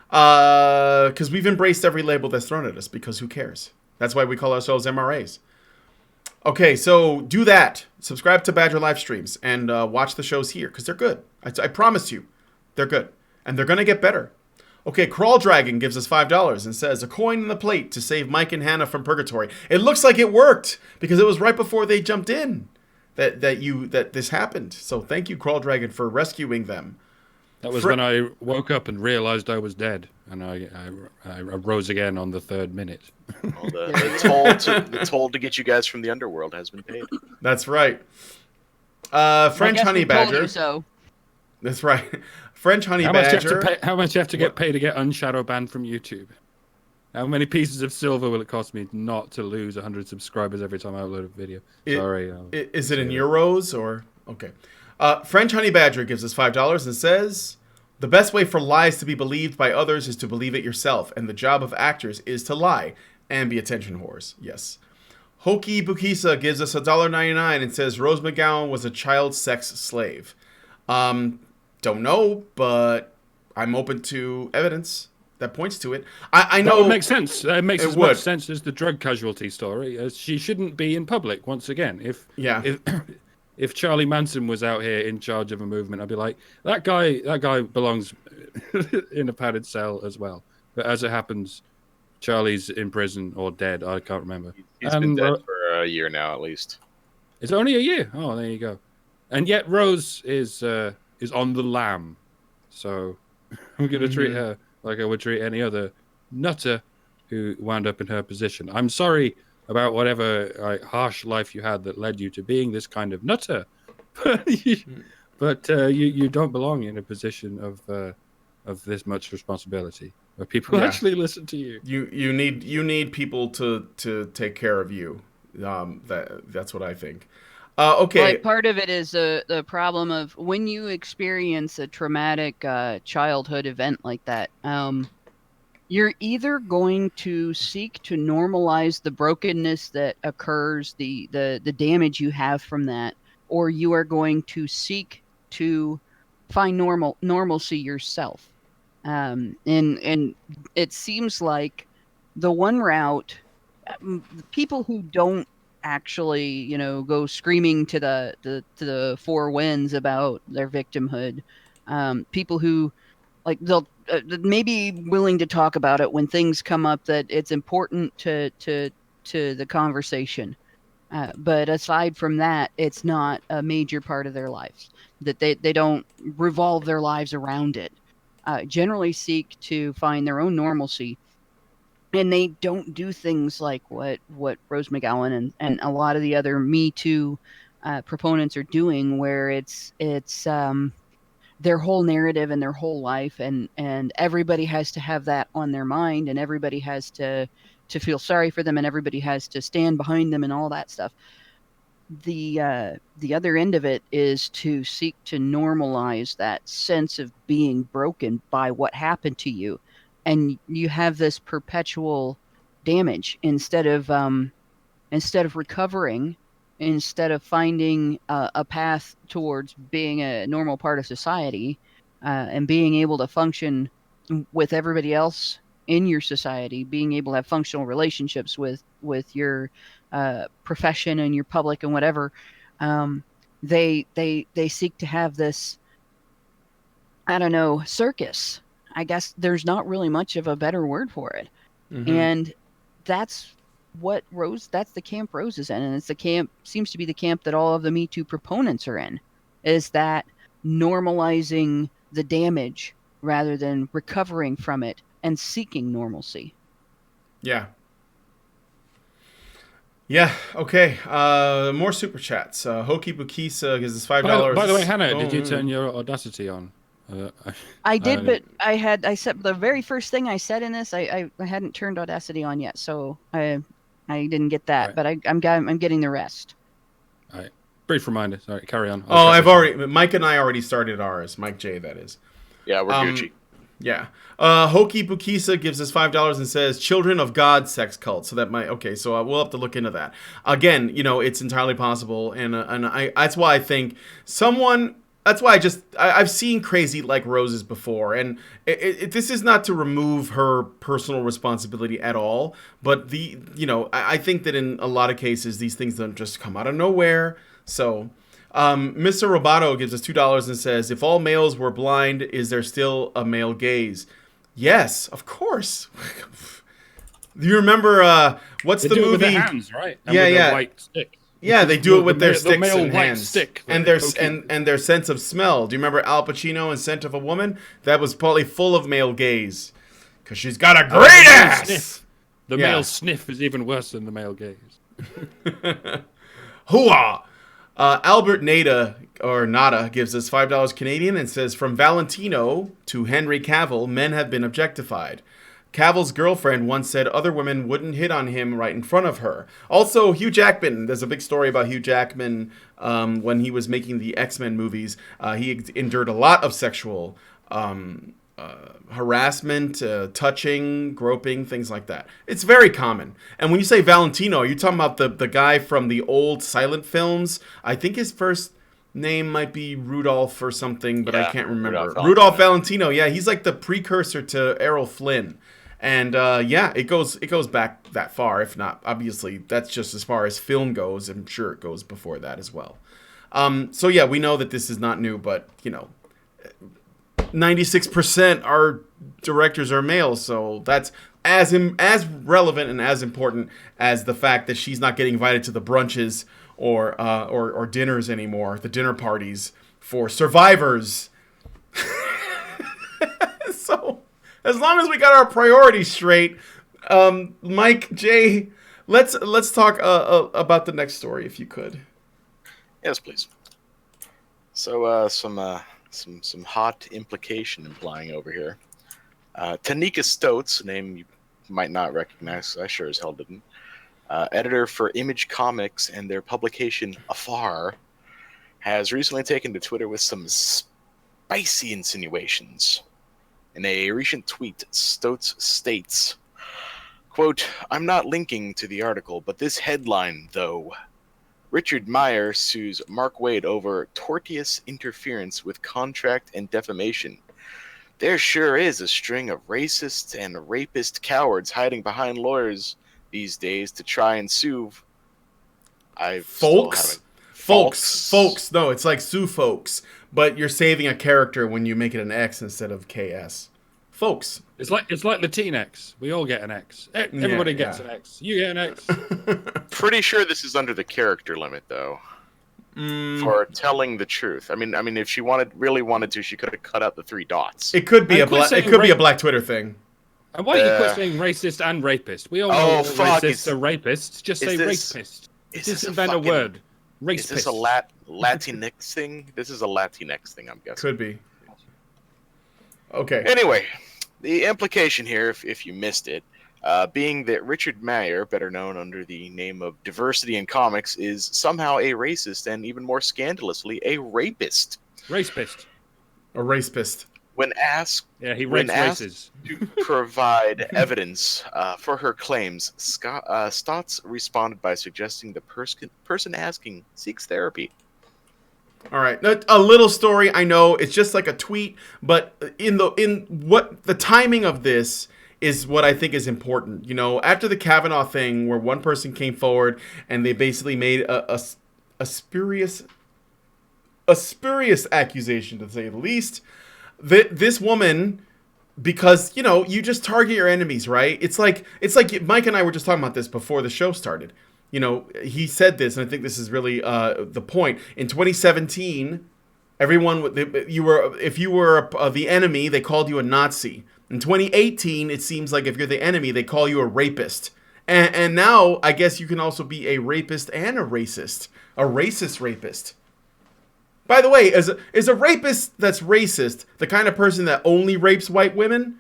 Because we've embraced every label that's thrown at us because who cares? That's why we call ourselves MRAs. Okay, so do that. Subscribe to Badger Live Streams and watch the shows here because they're good. I promise you, they're good. And they're going to get better. Okay, Crawl Dragon gives us $5 and says, a coin in the plate to save Mike and Hannah from purgatory. It looks like it worked because it was right before they jumped in that this happened. So thank you, Crawl Dragon, for rescuing them. That was when I woke up and realized I was dead, and I rose again on the 3rd minute. Well, the toll to get you guys from the underworld has been paid. That's right. French Honey Badger. So. That's right. French honey badger. How much you have to get paid to get unshadow banned from YouTube? How many pieces of silver will it cost me not to lose 100 subscribers every time I upload a video? Sorry. Is it in euros or okay? French honey badger gives us $5 and says, "The best way for lies to be believed by others is to believe it yourself, and the job of actors is to lie and be attention whores." Yes. Hoki Bukisa gives us $1.99 and says Rose McGowan was a child sex slave. Don't know, but I'm open to evidence that points to it. I know that would make sense. It makes as much sense as the drug casualty story. As she shouldn't be in public once again. If Charlie Manson was out here in charge of a movement, I'd be like, that guy belongs in a padded cell as well. But as it happens, Charlie's in prison or dead. I can't remember. He's been dead for a year now, at least. It's only a year. Oh, there you go. And yet Rose is on the lam. So I'm going to treat her like I would treat any other nutter who wound up in her position. I'm sorry about whatever harsh life you had that led you to being this kind of nutter. But you don't belong in a position of this much responsibility where people actually listen to you. You need people to take care of you. That's what I think. Okay. Like part of it is the problem of when you experience a traumatic childhood event like that. You're either going to seek to normalize the brokenness that occurs, the damage you have from that, or you are going to seek to find normalcy yourself. And it seems like the one route, people who don't actually, go screaming to the four winds about their victimhood, people who like they'll maybe willing to talk about it when things come up that it's important to the conversation. But aside from that, it's not a major part of their lives, that they don't revolve their lives around it. Generally seek to find their own normalcy. And they don't do things like what Rose McGowan and a lot of the other Me Too proponents are doing, where it's their whole narrative and their whole life, and everybody has to have that on their mind, and everybody has to feel sorry for them, and everybody has to stand behind them and all that stuff. The other end of it is to seek to normalize that sense of being broken by what happened to you, and you have this perpetual damage instead of recovering, instead of finding a path towards being a normal part of society, and being able to function with everybody else in your society, being able to have functional relationships with your profession and your public and whatever. They seek to have this, I don't know, circus. I guess there's not really much of a better word for it. Mm-hmm. And that's the camp Rose is in, and it's the camp, seems to be the camp that all of the Me Too proponents are in, is that normalizing the damage rather than recovering from it and seeking normalcy. Yeah. Yeah, okay. More super chats. Hoki Bukisa gives us $5. By the way, Hannah, did you turn your Audacity on? I did, but I said the very first thing I said in this, I hadn't turned Audacity on yet, so I didn't get that, right. But I'm getting the rest. All right. Brief reminder. Sorry, carry on. Mike and I already started ours. Mike J, that is. Yeah, we're Gucci. Yeah. Hoki Bukisa gives us $5 and says Children of God sex cult. So that might, okay, so we'll have to look into that. Again, it's entirely possible, and that's why I think I've seen crazy like Roses before, and this is not to remove her personal responsibility at all, but I think that in a lot of cases these things don't just come out of nowhere. So Mr. Roboto gives us $2 and says, if all males were blind, is there still a male gaze? Yes, of course. Do you remember what's the movie? With their hands, right? And yeah, with yeah. Their white stick. Yeah, they do it with their sticks male and white hands, stick, and their sense of smell. Do you remember Al Pacino in Scent of a Woman? That was probably full of male gaze, because she's got a great ass. Sniff. The male sniff is even worse than the male gaze. Hooah! Albert Nada or Nada gives us $5 Canadian and says, from Valentino to Henry Cavill, men have been objectified. Cavill's girlfriend once said other women wouldn't hit on him right in front of her. Also, Hugh Jackman. There's a big story about Hugh Jackman when he was making the X-Men movies. He endured a lot of sexual harassment, touching, groping, things like that. It's very common. And when you say Valentino, you're talking about the guy from the old silent films. I think his first name might be Rudolph or something, but I can't remember. Rudolph Valentino. Yeah, he's like the precursor to Errol Flynn. And it goes back that far. If not, obviously, that's just as far as film goes. I'm sure it goes before that as well. So yeah, we know that this is not new, but 96% our directors are male, so that's as relevant and as important as the fact that she's not getting invited to the brunches or dinners anymore, the dinner parties for survivors. So, as long as we got our priorities straight, Mike, Jay, let's talk about the next story, if you could. Yes, please. So, some hot implication implying over here. Tanika Stotz, a name you might not recognize, I sure as hell didn't. Editor for Image Comics and their publication Afar, has recently taken to Twitter with some spicy insinuations. In a recent tweet, Stotz states, quote, "I'm not linking to the article, but this headline, though. Richard Meyer sues Mark Waid over tortious interference with contract and defamation. There sure is a string of racist and rapist cowards hiding behind lawyers these days to try and sue." Folks. No, it's like sue folks, but you're saving a character when you make it an X instead of KS. Folks. It's like Latinx. We all get an X. Everybody gets an X. You get an X. Pretty sure this is under the character limit, though. For telling the truth. I mean, if she really wanted to, she could have cut out the 3 dots. It could be a black Twitter thing. And why do you quit saying racist and rapist? We all know racists are rapists. Just say rapist. Just invent a word. Racist. Is this a Latinx thing? This is a Latinx thing, I'm guessing. Could be. Okay. Anyway, the implication here, if you missed it, being that Richard Meyer, better known under the name of Diversity in Comics, is somehow a racist and even more scandalously a rapist. Racist. A racist. When asked, he rapes races. To provide evidence for her claims, Stotz responded by suggesting the person asking seeks therapy. All right, a little story. I know it's just like a tweet, but in what the timing of this is what I think is important. After the Kavanaugh thing, where one person came forward and they basically made a spurious accusation, to say the least. This woman, because you just target your enemies, right? It's like Mike and I were just talking about this before the show started. He said this, and I think this is really the point. In 2017, if you were the enemy, they called you a Nazi. In 2018, it seems like if you're the enemy, they call you a rapist. And now, I guess you can also be a rapist and a racist rapist. By the way, is a rapist that's racist the kind of person that only rapes white women?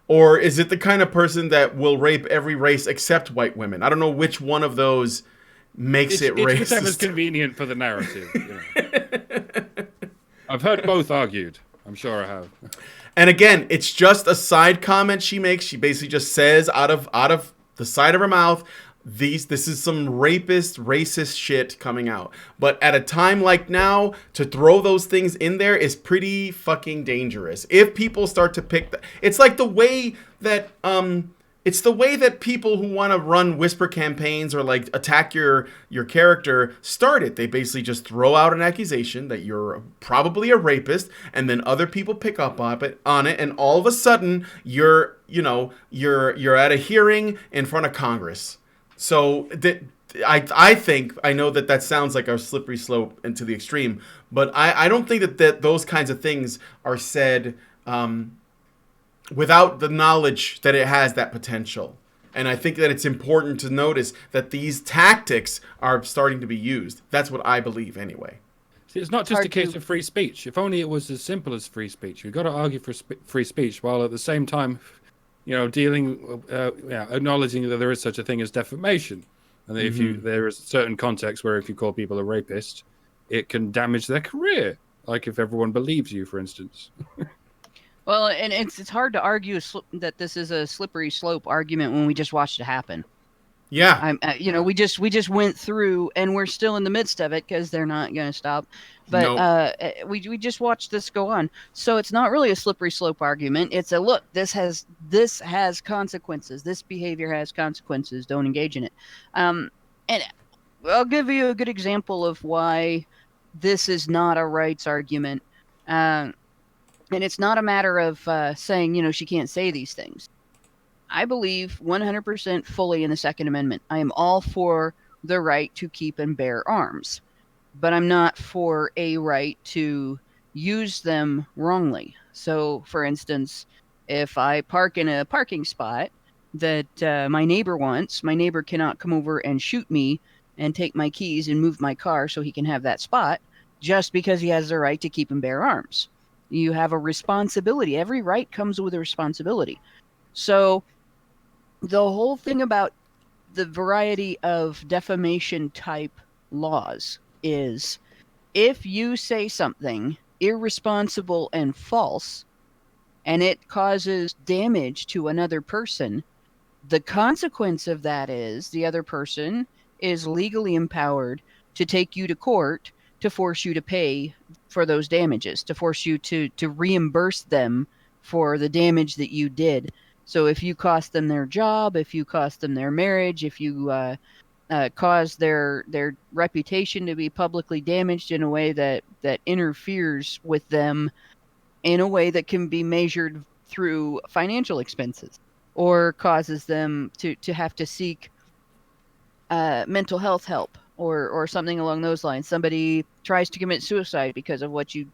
Or is it the kind of person that will rape every race except white women? I don't know which one of those makes it racist. It's whatever's convenient for the narrative. I've heard both argued. I'm sure I have. And again, it's just a side comment she makes. She basically just says out of the side of her mouth, this is some racist shit coming out. But at a time like now, to throw those things in there is pretty fucking dangerous. If people start to pick it's like the way that people who want to run whisper campaigns or like attack your character started. They basically just throw out an accusation that you're probably a rapist, and then other people pick up on it, and all of a sudden you're at a hearing in front of Congress. So I think, I know that sounds like a slippery slope into the extreme, but I don't think that those kinds of things are said without the knowledge that it has that potential. And I think that it's important to notice that these tactics are starting to be used. That's what I believe anyway. See, it's not just a case of free speech. If only it was as simple as free speech. You've got to argue for free speech while at the same time, acknowledging that there is such a thing as defamation. And that there is a certain context where if you call people a rapist, it can damage their career. Like if everyone believes you, for instance. Well, and it's hard to argue that this is a slippery slope argument when we just watched it happen. Yeah. We just went through, and we're still in the midst of it because they're not going to stop. But we just watched this go on. So it's not really a slippery slope argument. It's a look. This has consequences. This behavior has consequences. Don't engage in it. And I'll give you a good example of why this is not a rights argument. And it's not a matter of saying she can't say these things. I believe 100% fully in the Second Amendment. I am all for the right to keep and bear arms, but I'm not for a right to use them wrongly. So, for instance, if I park in a parking spot that my neighbor wants, my neighbor cannot come over and shoot me and take my keys and move my car so he can have that spot just because he has the right to keep and bear arms. You have a responsibility. Every right comes with a responsibility. So the whole thing about the variety of defamation type laws is if you say something irresponsible and false and it causes damage to another person, the consequence of that is the other person is legally empowered to take you to court to force you to pay for those damages, to force you to reimburse them for the damage that you did. So if you cost them their job, if you cost them their marriage, if you cause their reputation to be publicly damaged in a way that interferes with them in a way that can be measured through financial expenses, or causes them to have to seek mental health help or something along those lines. Somebody tries to commit suicide because of what you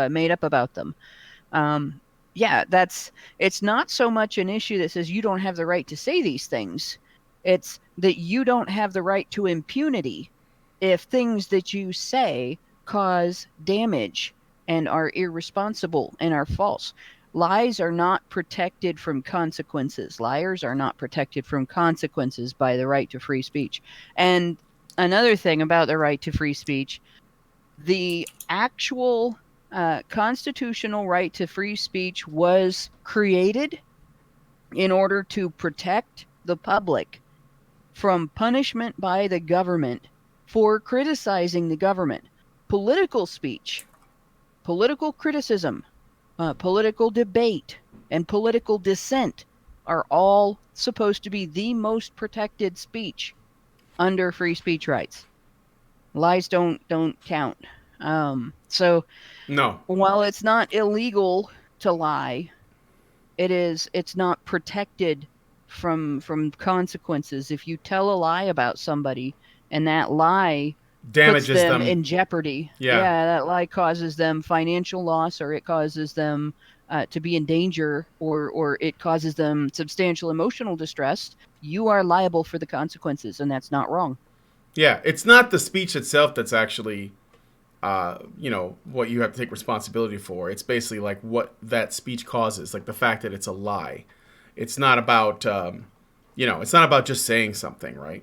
made up about them. It's not so much an issue that says you don't have the right to say these things. It's that you don't have the right to impunity if things that you say cause damage and are irresponsible and are false. Lies are not protected from consequences. Liars are not protected from consequences by the right to free speech. And another thing about the right to free speech, the actual constitutional right to free speech was created in order to protect the public from punishment by the government for criticizing the government. Political speech, political criticism, political debate, and political dissent are all supposed to be the most protected speech under free speech rights. Lies don't count. So no. While it's not illegal to lie, it's not protected from consequences. If you tell a lie about somebody and that lie damages puts them them in jeopardy, that lie causes them financial loss, or it causes them to be in danger, or it causes them substantial emotional distress, you are liable for the consequences, and that's not wrong. Yeah, it's not the speech itself that's actually what you have to take responsibility for. It's basically like what that speech causes, like the fact that it's a lie. It's not about it's not about just saying something, right?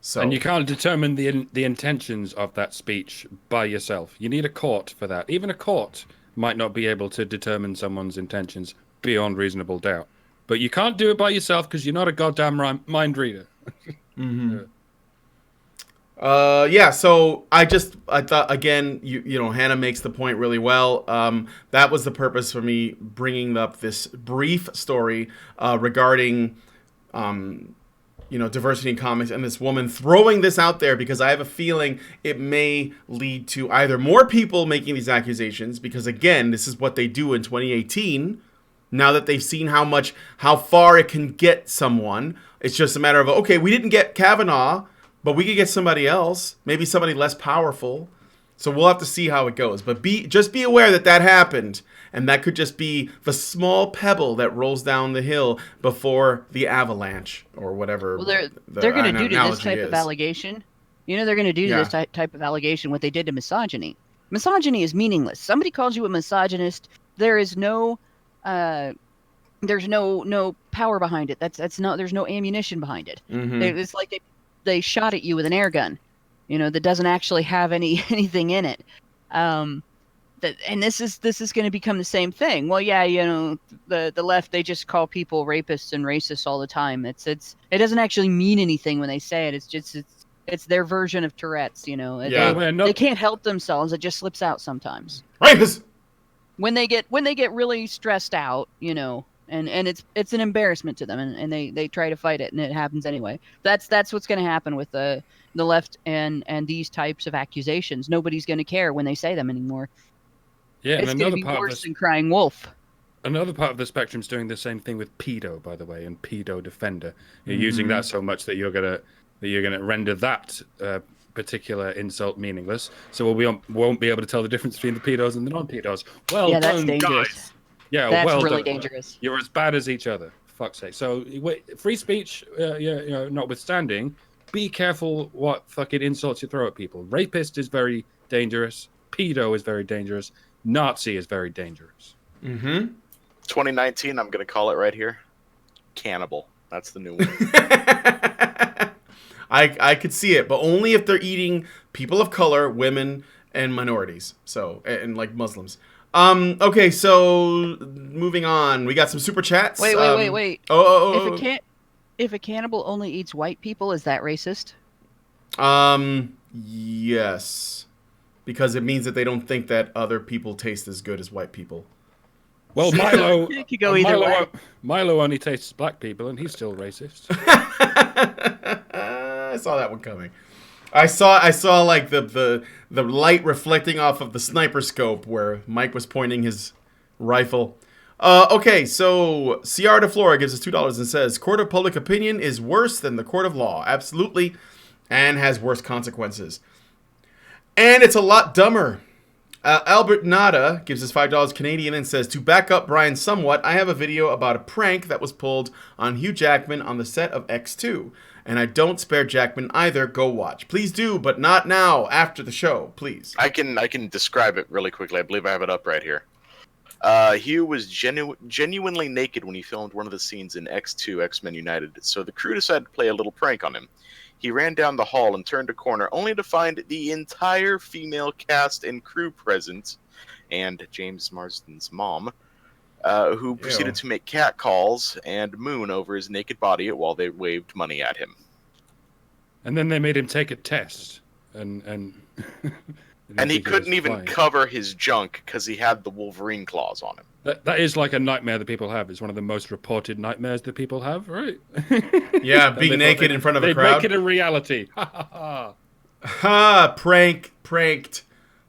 So, and you can't determine the intentions of that speech by yourself. You need a court for that. Even a court might not be able to determine someone's intentions beyond reasonable doubt. But you can't do it by yourself because you're not a goddamn mind reader. Mm-hmm. So I thought, again, Hannah makes the point really well. That was the purpose for me bringing up this brief story regarding diversity in comics, and this woman throwing this out there because I have a feeling it may lead to either more people making these accusations, because again, this is what they do in 2018. Now that they've seen how far it can get someone, it's just a matter of, okay, we didn't get Kavanaugh, but we could get somebody else, maybe somebody less powerful. So we'll have to see how it goes. But just be aware that happened, and that could just be the small pebble that rolls down the hill before the avalanche, or whatever. Well, they're going to do to this type of allegation. They're going to do to this type of allegation what they did to misogyny. Misogyny is meaningless. Somebody calls you a misogynist, there is no there's no power behind it. That's not there's no ammunition behind it. It's like they shot at you with an air gun, that doesn't actually have anything in it. And this is going to become the same thing. Well, yeah, the left, they just call people rapists and racists all the time. It doesn't actually mean anything when they say it. It's their version of Tourette's. They can't help themselves. It just slips out sometimes. Rapist. When they get really stressed out, and it's an embarrassment to them, and they try to fight it, and it happens anyway. That's what's going to happen with the left and these types of accusations. Nobody's going to care when they say them anymore. Yeah, it's and going to be worse than crying wolf. Another part of the spectrum is doing the same thing with pedo, by the way, and pedo defender. You're using that so much that you're gonna render that particular insult meaningless. So we won't be able to tell the difference between the pedos and the non-pedos. Well, yeah, that's dangerous. Guys. Yeah, that's really dangerous. You're as bad as each other. Fuck's sake. So free speech, notwithstanding, be careful what fucking insults you throw at people. Rapist is very dangerous. Pedo is very dangerous. Nazi is very dangerous. 2019, I'm going to call it right here. Cannibal. That's the new one. I could see it, but only if they're eating people of color, women, and minorities. So, and like Muslims. Okay, so moving on. We got some super chats. Wait. Oh. If a cannibal only eats white people, is that racist? Yes. Because it means that they don't think that other people taste as good as white people. Well, Milo, it could go either way. Milo only tastes black people, and he's still racist. I saw that one coming. I saw like the light reflecting off of the sniper scope where Mike was pointing his rifle. Okay, so CR DeFlora gives us $2 and says, court of public opinion is worse than the court of law. Absolutely. And has worse consequences. And it's a lot dumber. Albert Nada gives us $5 Canadian and says, to back up Brian somewhat, I have a video about a prank that was pulled on Hugh Jackman on the set of X2. And I don't spare Jackman either. Go watch. Please do, but not now, after the show, please. I can describe it really quickly. I believe I have it up right here. Hugh was genuinely naked when he filmed one of the scenes in X2, X-Men United, so the crew decided to play a little prank on him. He ran down the hall and turned a corner, only to find the entire female cast and crew present, and James Marsden's mom, who proceeded to make cat calls and moon over his naked body while they waved money at him. And then they made him take a test, and and he couldn't even cover his junk because he had the Wolverine claws on him. That is like a nightmare that people have. It's one of the most reported nightmares that people have, right? Yeah, being naked in front of a crowd. They make it a reality. Pranked.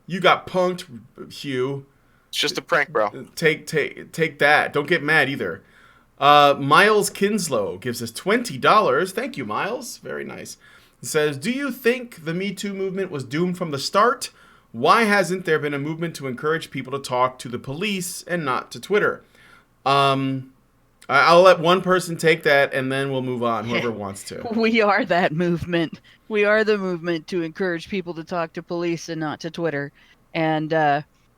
You got punked, Hugh. It's just a prank, bro. Take that. Don't get mad either. Miles Kinslow gives us $20. Thank you, Miles. Very nice. He says, do you think the Me Too movement was doomed from the start? Why hasn't there been a movement to encourage people to talk to the police and not to Twitter? I'll let one person take that, and then we'll move on, whoever wants to. We are that movement. We are the movement to encourage people to talk to police and not to Twitter. And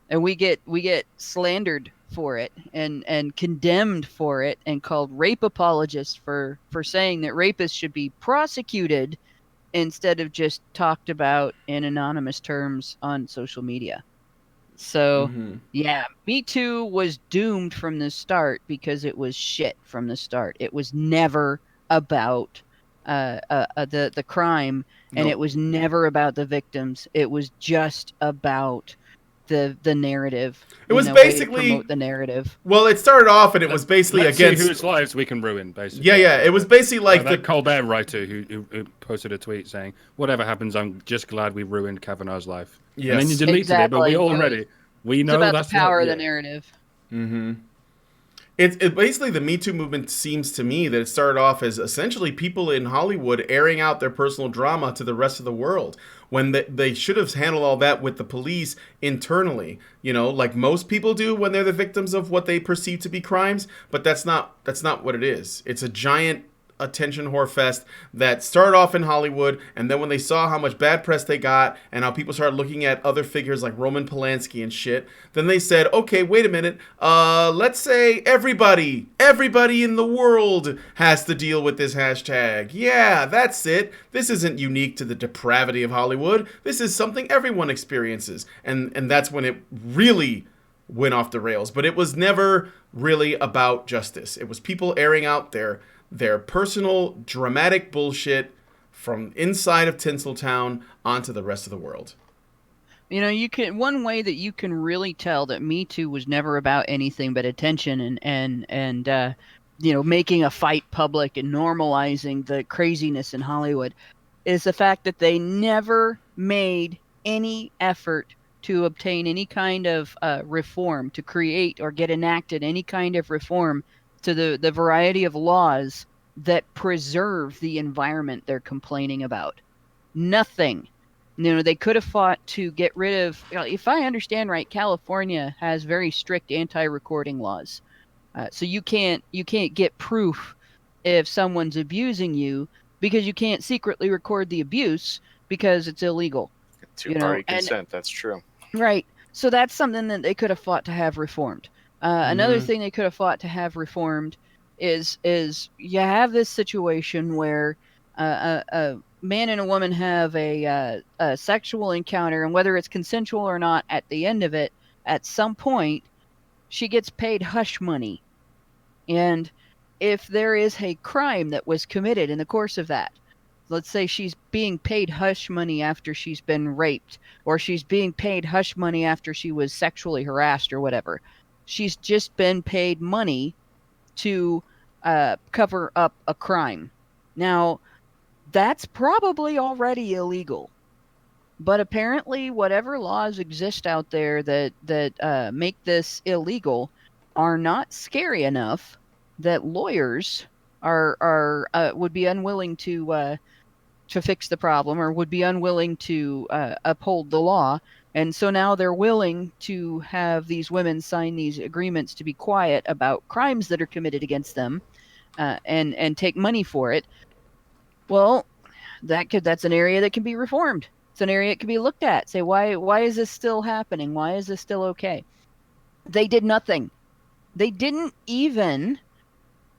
we get slandered for it and condemned for it and called rape apologists for saying that rapists should be prosecuted instead of just talked about in anonymous terms on social media. So, yeah, Me Too was doomed from the start because it was shit from the start. It was never about the crime, and it was never about the victims. It was just about the narrative. It was basically promote the narrative. Well, it started off and it was basically Let's against see whose lives we can ruin, basically. Yeah. It was basically like the Colbert writer who posted a tweet saying, "Whatever happens, I'm just glad we ruined Kavanaugh's life." Yes. And then you deleted it, but we know it's about that's the power of the narrative. It basically, the Me Too movement seems to me that it started off as essentially people in Hollywood airing out their personal drama to the rest of the world, when they should have handled all that with the police internally, like most people do when they're the victims of what they perceive to be crimes. But that's not what it is. It's a giant attention whore fest that started off in Hollywood, and then when they saw how much bad press they got and how people started looking at other figures like Roman Polanski and shit, then they said, okay, wait a minute, let's say everybody in the world has to deal with this hashtag. Yeah, that's it. This isn't unique to the depravity of Hollywood. This is something everyone experiences. And that's when it really went off the rails. But it was never really about justice. It was people airing out their personal dramatic bullshit from inside of Tinseltown onto the rest of the world. You know, one way that you can really tell that Me Too was never about anything but attention and you know, making a fight public and normalizing the craziness in Hollywood is the fact that they never made any effort to obtain any kind of reform, to create or get enacted any kind of reform to the variety of laws that preserve the environment they're complaining about. Nothing. You know, they could have fought to get rid of, you know, if I understand right, California has very strict anti-recording laws. So you can't get proof if someone's abusing you because you can't secretly record the abuse because it's illegal. Two-party consent, that's true. Right. So that's something that they could have fought to have reformed. Another thing they could have fought to have reformed is you have this situation where a man and a woman have a sexual encounter, and whether it's consensual or not, at the end of it, at some point, she gets paid hush money. And if there is a crime that was committed in the course of that, let's say she's being paid hush money after she's been raped, or she's being paid hush money after she was sexually harassed or whatever. She's just been paid money to cover up a crime. Now, that's probably already illegal. But apparently, whatever laws exist out there that make this illegal are not scary enough that lawyers are would be unwilling to fix the problem, or would be unwilling to uphold the law. And so now they're willing to have these women sign these agreements to be quiet about crimes that are committed against them, and take money for it. Well, that's an area that can be reformed. It's an area that can be looked at. Say, why is this still happening? Why is this still okay? They did nothing. They didn't even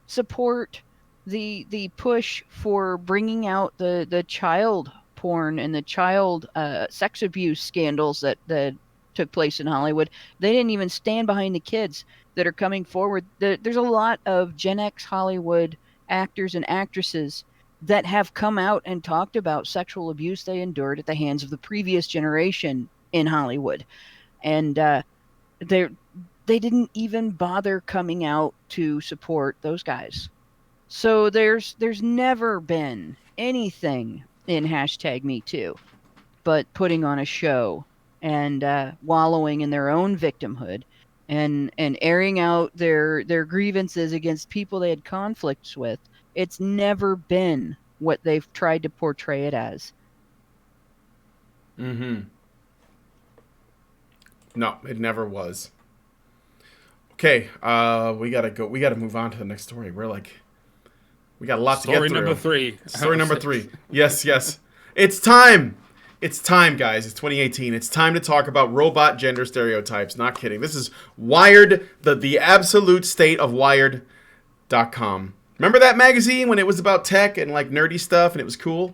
support the push for bringing out the child porn and the child sex abuse scandals that took place in Hollywood. They didn't even stand behind the kids that are coming forward. There's a lot of Gen X Hollywood actors and actresses that have come out and talked about sexual abuse they endured at the hands of the previous generation in Hollywood. And they didn't even bother coming out to support those guys. So there's never been anything in #MeToo but putting on a show and wallowing in their own victimhood and airing out their grievances against people they had conflicts with. It's never been what they've tried to portray it as. Mm-hmm. No, it never was. Okay, we gotta move on to the next story. We got a lot to get through. Story number 3. Story number 3. Yes. It's time. It's time, guys. It's 2018. It's time to talk about robot gender stereotypes. Not kidding. This is Wired, the absolute state of Wired.com. Remember that magazine when it was about tech and like nerdy stuff and it was cool?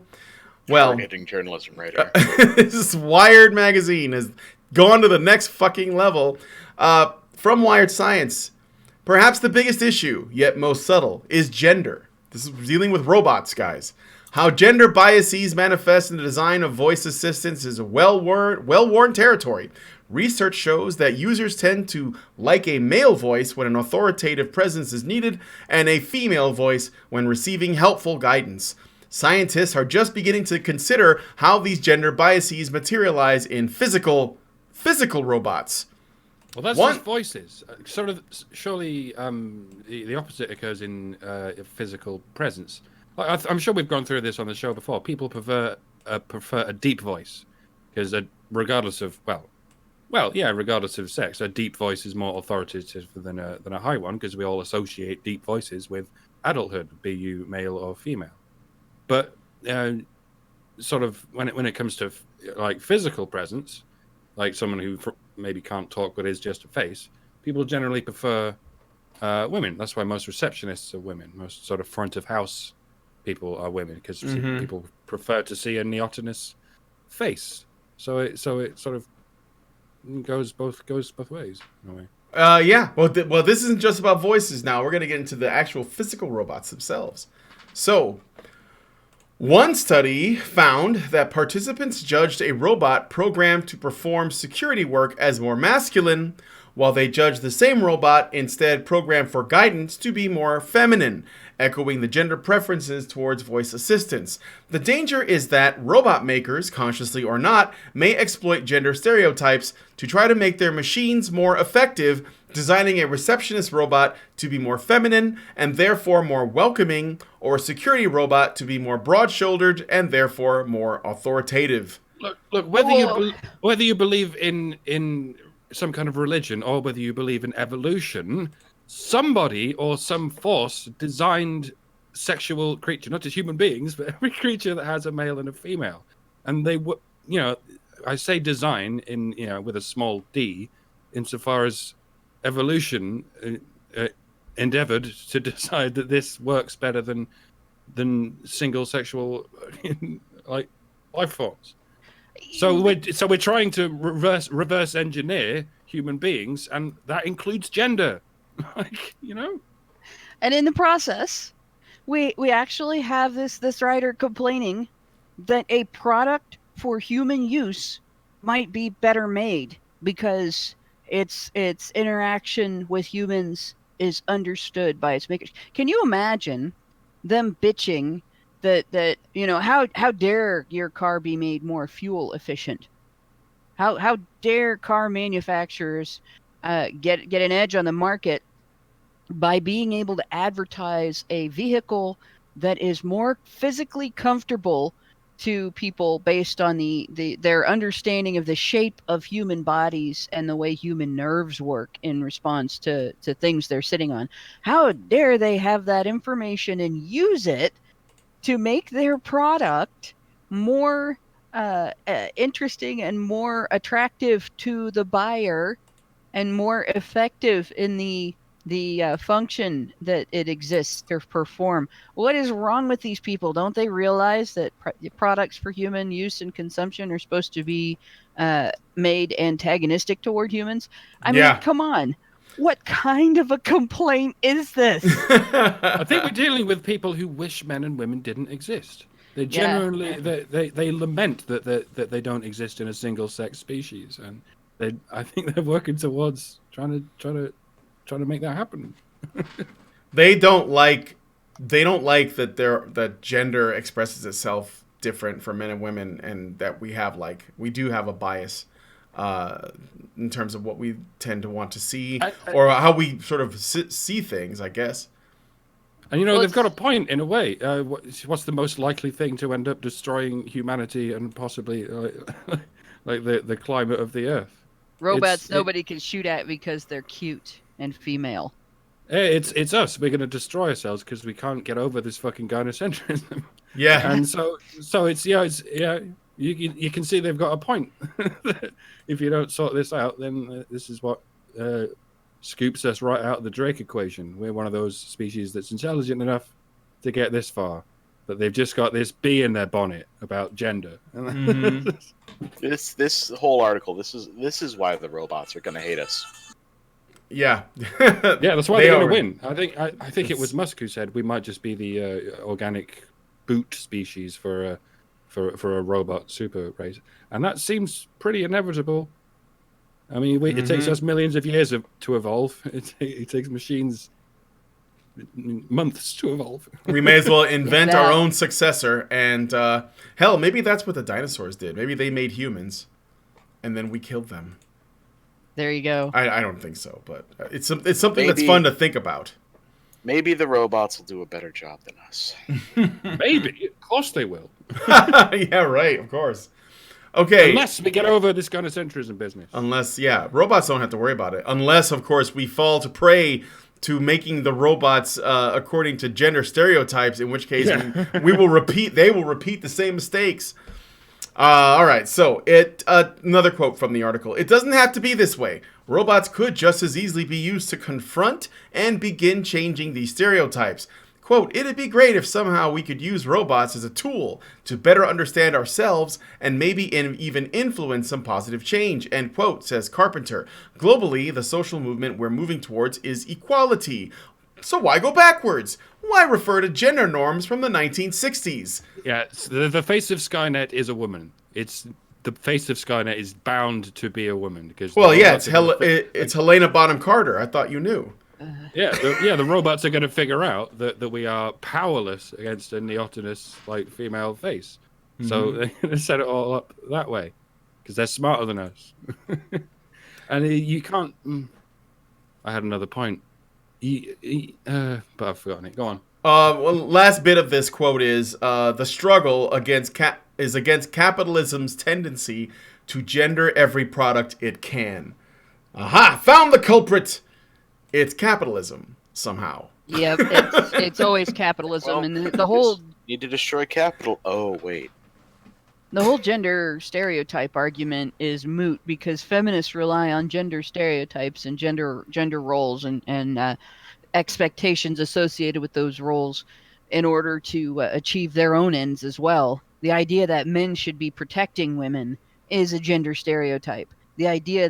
Well, Hard-hitting journalism writer. This Wired magazine has gone to the next fucking level. From Wired Science, perhaps the biggest issue, yet most subtle, is gender. This is dealing with robots, guys. How gender biases manifest in the design of voice assistants is a well-worn territory. Research shows that users tend to like a male voice when an authoritative presence is needed, and a female voice when receiving helpful guidance. Scientists are just beginning to consider how these gender biases materialize in physical robots. Well, that's just voices. Surely, the opposite occurs in physical presence. I'm sure we've gone through this on the show before. People prefer a deep voice because, regardless of sex, a deep voice is more authoritative than a high one because we all associate deep voices with adulthood, be you male or female. But sort of when it comes to like physical presence, like someone who maybe can't talk but is just a face, people generally prefer women. That's why most receptionists are women. Most sort of front of house people are women, because people prefer to see a neotenous face. So it sort of goes both ways in a way. Yeah. Well, this isn't just about voices now. We're going to get into the actual physical robots themselves. So, one study found that participants judged a robot programmed to perform security work as more masculine, while they judged the same robot instead programmed for guidance to be more feminine, echoing the gender preferences towards voice assistants. The danger is that robot makers, consciously or not, may exploit gender stereotypes to try to make their machines more effective, designing a receptionist robot to be more feminine and therefore more welcoming, or a security robot to be more broad-shouldered and therefore more authoritative. Look. Whether you believe in some kind of religion or whether you believe in evolution, somebody or some force designed sexual creature, not just human beings, but every creature that has a male and a female. And they, I say design in, with a small d, insofar as evolution endeavored to decide that this works better than single sexual like life forms. So we're trying to reverse engineer human beings, and that includes gender. And in the process, we actually have this writer complaining that a product for human use might be better made because its interaction with humans is understood by its makers. Can you imagine them bitching that how dare your car be made more fuel efficient? How dare car manufacturers get an edge on the market by being able to advertise a vehicle that is more physically comfortable to people based on their understanding of the shape of human bodies and the way human nerves work in response to things they're sitting on? How dare they have that information and use it to make their product more interesting and more attractive to the buyer and more effective in the function that it exists to perform? What is wrong with these people? Don't they realize that products for human use and consumption are supposed to be made antagonistic toward humans? I mean, come on. What kind of a complaint is this? I think we're dealing with people who wish men and women didn't exist. They generally they lament that they don't exist in a single sex species, and I think they're working towards trying to make that happen. They don't like that that gender expresses itself different for men and women, and that we do have a bias in terms of what we tend to want to see, or how we sort of see things, I guess. And they've got a point in a way. What's the most likely thing to end up destroying humanity and possibly like the climate of the Earth? Robots nobody can shoot at because they're cute and female. It's us. We're going to destroy ourselves because we can't get over this fucking gynocentrism. Yeah. And so it's you can see they've got a point. If you don't sort this out, then this is what scoops us right out of the Drake equation. We're one of those species that's intelligent enough to get this far, but they've just got this bee in their bonnet about gender. Mm-hmm. This whole article, this is why the robots are going to hate us. Yeah. Yeah, that's why they're going to win. I think it was Musk who said we might just be the organic boot species for a robot super race, and that seems pretty inevitable. I mean, it takes us millions of years to evolve. It takes machines months to evolve. We may as well invent our own successor, and hell, maybe that's what the dinosaurs did. Maybe they made humans, and then we killed them. There you go. I don't think so, but it's something that's fun to think about. Maybe the robots will do a better job than us. Maybe. Of course they will. Yeah, right. Of course. Okay. Unless we get over this gynocentrism business. Unless, robots don't have to worry about it. Unless, of course, we fall to prey to making the robots according to gender stereotypes, in which case they will repeat the same mistakes. All right, so another quote from the article. It doesn't have to be this way. Robots could just as easily be used to confront and begin changing these stereotypes. Quote, it'd be great if somehow we could use robots as a tool to better understand ourselves and maybe even influence some positive change, end quote, says Carpenter. Globally, the social movement we're moving towards is equality. So why go backwards? Why refer to gender norms from the 1960s? Yeah, the face of Skynet is a woman. The face of Skynet is bound to be a woman because. Well, yeah, it's Helena Bonham Carter. I thought you knew. The robots are going to figure out that we are powerless against a neotenous female face. Mm-hmm. So they're going to set it all up that way because they're smarter than us. And you can't. I had another point. But I've forgotten it. Go on. Last bit of this quote is the struggle against capitalism's tendency to gender every product it can. Aha! Found the culprit. It's capitalism somehow. Yep, it's always capitalism, and the whole need to destroy capital. Oh wait. The whole gender stereotype argument is moot because feminists rely on gender stereotypes and gender roles and expectations associated with those roles in order to achieve their own ends as well. The idea that men should be protecting women is a gender stereotype. The idea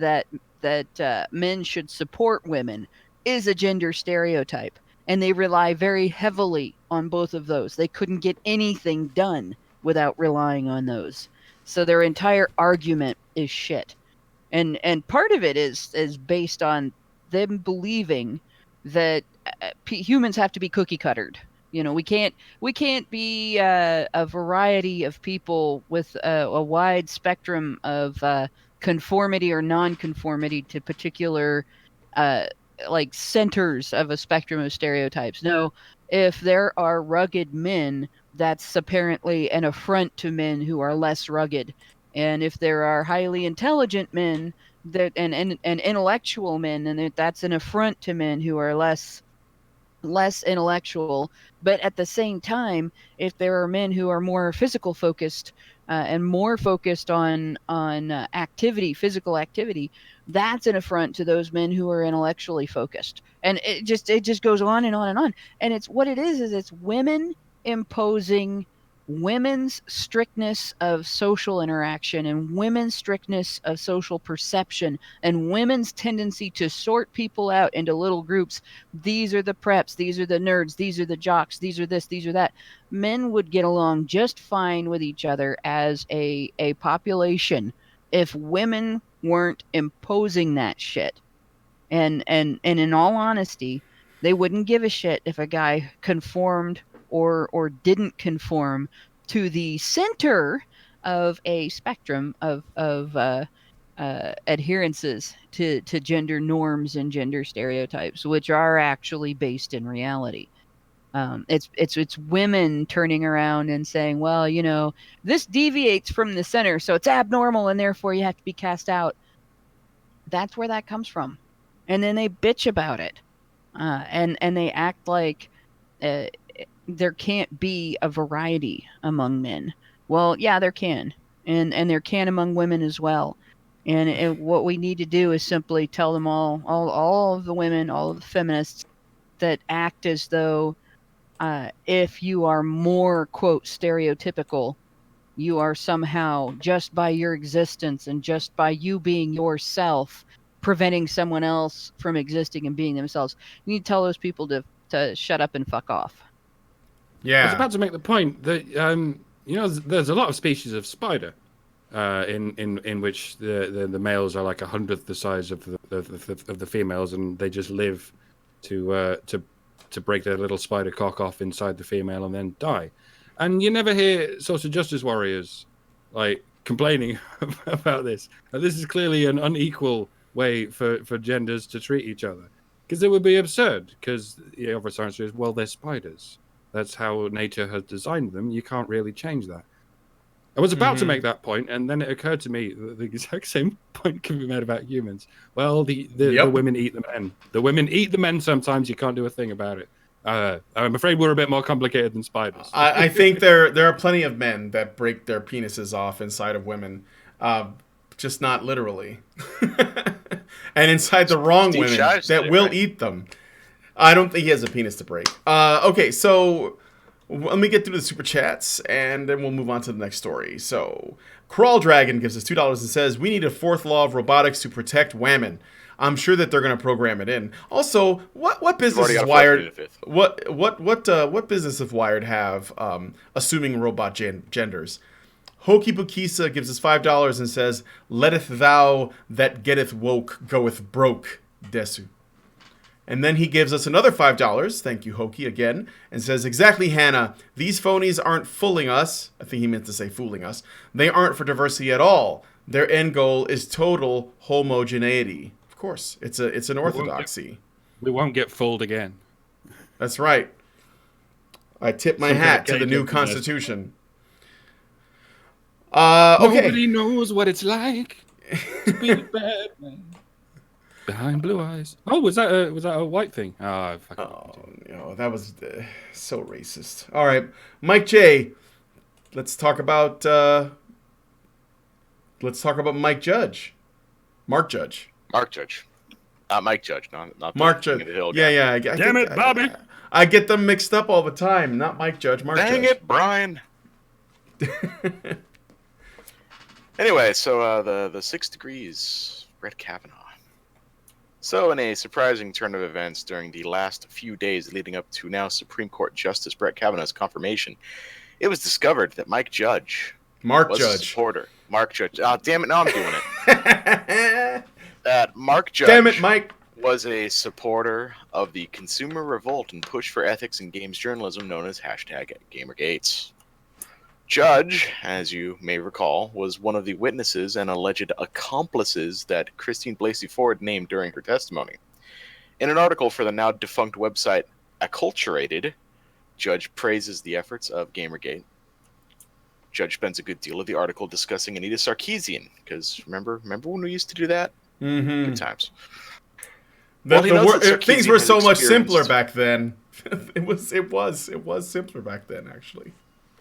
that men should support women is a gender stereotype. And they rely very heavily on both of those. They couldn't get anything done without relying on those. So their entire argument is shit. And part of it is based on them believing that humans have to be cookie cuttered. We can't be a variety of people with a wide spectrum of conformity or non-conformity to particular centers of a spectrum of stereotypes. No, if there are rugged men, that's apparently an affront to men who are less rugged. And if there are highly intelligent men and intellectual men, then that's an affront to men who are less intellectual. But at the same time, if there are men who are more physical focused and more focused on physical activity, that's an affront to those men who are intellectually focused. And it just goes on and on and on. And it's women imposing women's strictness of social interaction and women's strictness of social perception and women's tendency to sort people out into little groups. These are the preps, these are the nerds, these are the jocks, these are this, these are that. Men would get along just fine with each other as a population if women weren't imposing that shit. And in all honesty, they wouldn't give a shit if a guy conformed or didn't conform to the center of a spectrum of adherences to gender norms and gender stereotypes, which are actually based in reality. It's women turning around and saying, well, this deviates from the center, so it's abnormal, and therefore you have to be cast out. That's where that comes from. And then they bitch about it, and they act like there can't be a variety among men. Well, yeah, there can, and there can among women as well. And what we need to do is simply tell them all of the women, all of the feminists that act as though if you are more, quote, stereotypical, you are somehow, just by your existence and just by you being yourself, preventing someone else from existing and being themselves. You need to tell those people to shut up and fuck off. Yeah. I was about to make the point that there's a lot of species of spider in which the males are like 100th the size of the females, and they just live to break their little spider cock off inside the female and then die. And you never hear social justice warriors complaining about this. And this is clearly an unequal way for genders to treat each other, because it would be absurd. Because the obvious answer is, well, they're spiders. That's how nature has designed them. You can't really change that. I was about to make that point, and then it occurred to me that the exact same point can be made about humans. Well, the women eat the men. The women eat the men sometimes. You can't do a thing about it. I'm afraid we're a bit more complicated than spiders. I think there are plenty of men that break their penises off inside of women, just not literally. And inside the wrong women that will eat them. I don't think he has a penis to break. Okay, so let me get through the super chats, and then we'll move on to the next story. So, Crawl Dragon gives us $2 and says, "We need a fourth law of robotics to protect women." I'm sure that they're going to program it in. Also, what business is Wired? What business does Wired have assuming robot genders? Hokey Bukisa gives us $5 and says, "Letteth thou that getteth woke goeth broke, desu." And then he gives us another $5, thank you, Hokey, again, and says, "Exactly, Hannah. These phonies aren't fooling us." I think he meant to say fooling us. "They aren't for diversity at all. Their end goal is total homogeneity." Of course, it's an orthodoxy. We won't get fooled again. That's right. I tip my hat to the new Constitution. Okay. Nobody knows what it's like to be a bad man. Behind blue eyes. Oh, was that a white thing? Oh, that was so racist. All right, Mike J. Let's talk about Mike Judge, Mark Judge. Mark Judge, not Mike Judge. Not Mark Judge. Yeah. Damn it, Bobby! I get them mixed up all the time. Not Mike Judge. Mark Judge. Dang it, Brian. Anyway, so the 6 degrees, Brett Kavanaugh. So, in a surprising turn of events during the last few days leading up to now Supreme Court Justice Brett Kavanaugh's confirmation, it was discovered that Mark Judge. A supporter. Mark Judge. Oh, damn it, now I'm doing it. That Mark Judge. Damn it, Mike. Was a supporter of the consumer revolt and push for ethics in games journalism known as #GamerGates. Judge, as you may recall, was one of the witnesses and alleged accomplices that Christine Blasey Ford named during her testimony. In an article for the now defunct website Acculturated, Judge praises the efforts of Gamergate. Judge spends a good deal of the article discussing Anita Sarkeesian, because remember when we used to do that? Mm-hmm. Good times. Things were so much simpler back then. It was simpler back then, actually.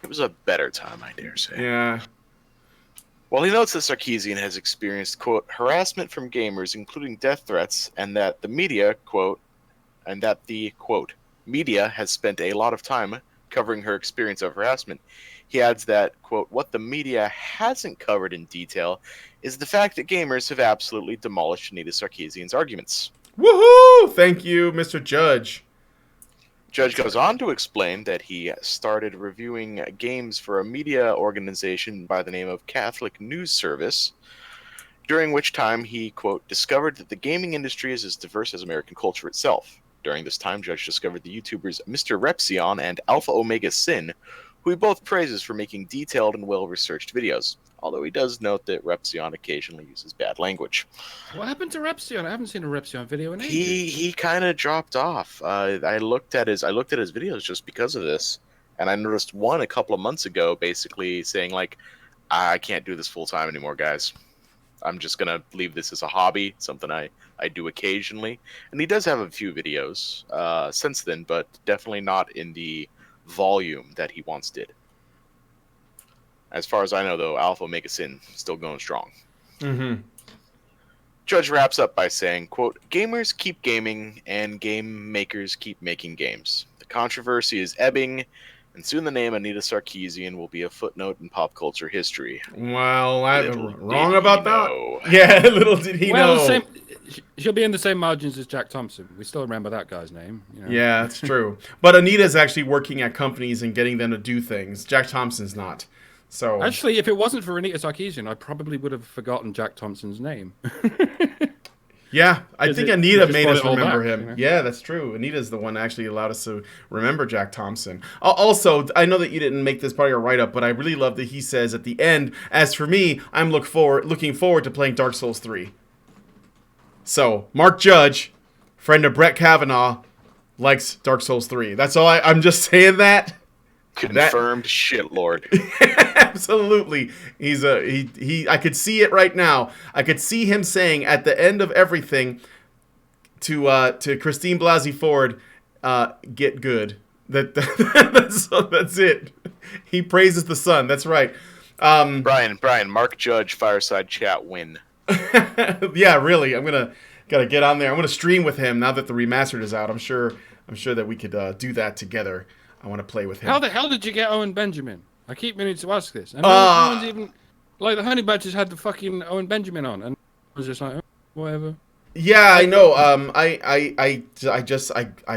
It was a better time, I dare say. Yeah. Well, he notes that Sarkeesian has experienced, quote, harassment from gamers, including death threats, and that the media, quote, media has spent a lot of time covering her experience of harassment. He adds that, quote, what the media hasn't covered in detail is the fact that gamers have absolutely demolished Anita Sarkeesian's arguments. Woohoo! Thank you, Mr. Judge. Judge goes on to explain that he started reviewing games for a media organization by the name of Catholic News Service, during which time he, quote, discovered that the gaming industry is as diverse as American culture itself. During this time, Judge discovered the YouTubers Mr. Repsion and Alpha Omega Sin, who he both praises for making detailed and well-researched videos, although he does note that Repsion occasionally uses bad language. What happened to Repsion? I haven't seen a Repsion video in ages. He kind of dropped off. I looked at his videos just because of this, and I noticed one a couple of months ago basically saying, like, I can't do this full-time anymore, guys. I'm just going to leave this as a hobby, something I do occasionally. And he does have a few videos since then, but definitely not in the volume that he once did. As far as I know, though, Alpha Omega Sin still going strong. Mm-hmm. Judge wraps up by saying, quote, gamers keep gaming and game makers keep making games. The controversy is ebbing, and soon the name Anita Sarkeesian will be a footnote in pop culture history. Well, I'm wrong about that. Yeah, little did he know. She'll be in the same margins as Jack Thompson. We still remember that guy's name. You know? Yeah, that's true. But Anita's actually working at companies and getting them to do things. Jack Thompson's not. So actually, if it wasn't for Anita Sarkeesian, I probably would have forgotten Jack Thompson's name. Yeah, I think Anita made us remember him. You know? Yeah, that's true. Anita's the one that actually allowed us to remember Jack Thompson. Also, I know that you didn't make this part of your write-up, but I really love that he says at the end, as for me, I'm looking forward to playing Dark Souls 3. So, Mark Judge, friend of Brett Kavanaugh, likes Dark Souls 3. That's all I'm just saying that. Confirmed shitlord. Absolutely. He's he I could see it right now. I could see him saying at the end of everything to Christine Blasey Ford, get good. That's it. He praises the sun. That's right. Brian, Mark Judge fireside chat win. Yeah, really. Gotta get on there. I'm gonna stream with him now that the remastered is out. I'm sure that we could do that together. I want to play with him. How the hell did you get Owen Benjamin? I keep meaning to ask this. And no one's even like the Honey Badgers had the fucking Owen Benjamin on, and I was just like, oh, whatever. Yeah, I know. I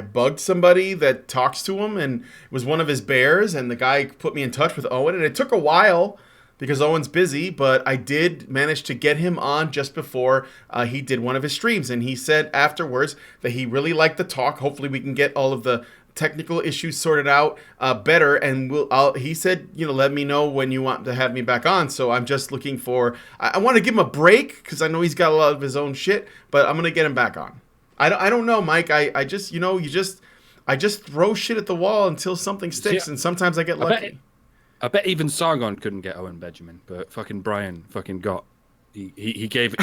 bugged somebody that talks to him, and it was one of his bears, and the guy put me in touch with Owen, and it took a while because Owen's busy, but I did manage to get him on just before he did one of his streams, and he said afterwards that he really liked the talk. Hopefully we can get all of the technical issues sorted out better, and he said, let me know when you want to have me back on. So I'm just looking for, I want to give him a break because I know he's got a lot of his own shit, but I'm gonna get him back on. I don't know, Mike. I just I just throw shit at the wall until something sticks, and sometimes I get lucky. I bet even Sargon couldn't get Owen Benjamin, but fucking Brian fucking got. He gave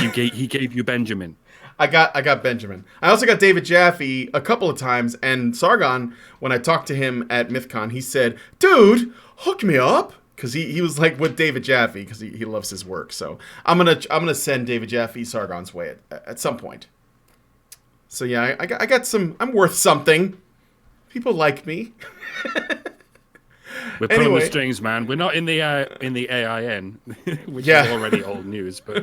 you Benjamin. I got Benjamin. I also got David Jaffe a couple of times, and Sargon, when I talked to him at MythCon, he said, "Dude, hook me up," because he was like with David Jaffe because he loves his work. So I'm gonna send David Jaffe Sargon's way at some point. So yeah, I got some. I'm worth something. People like me. We're pulling the strings, man. We're not in the AIN, which is already old news, but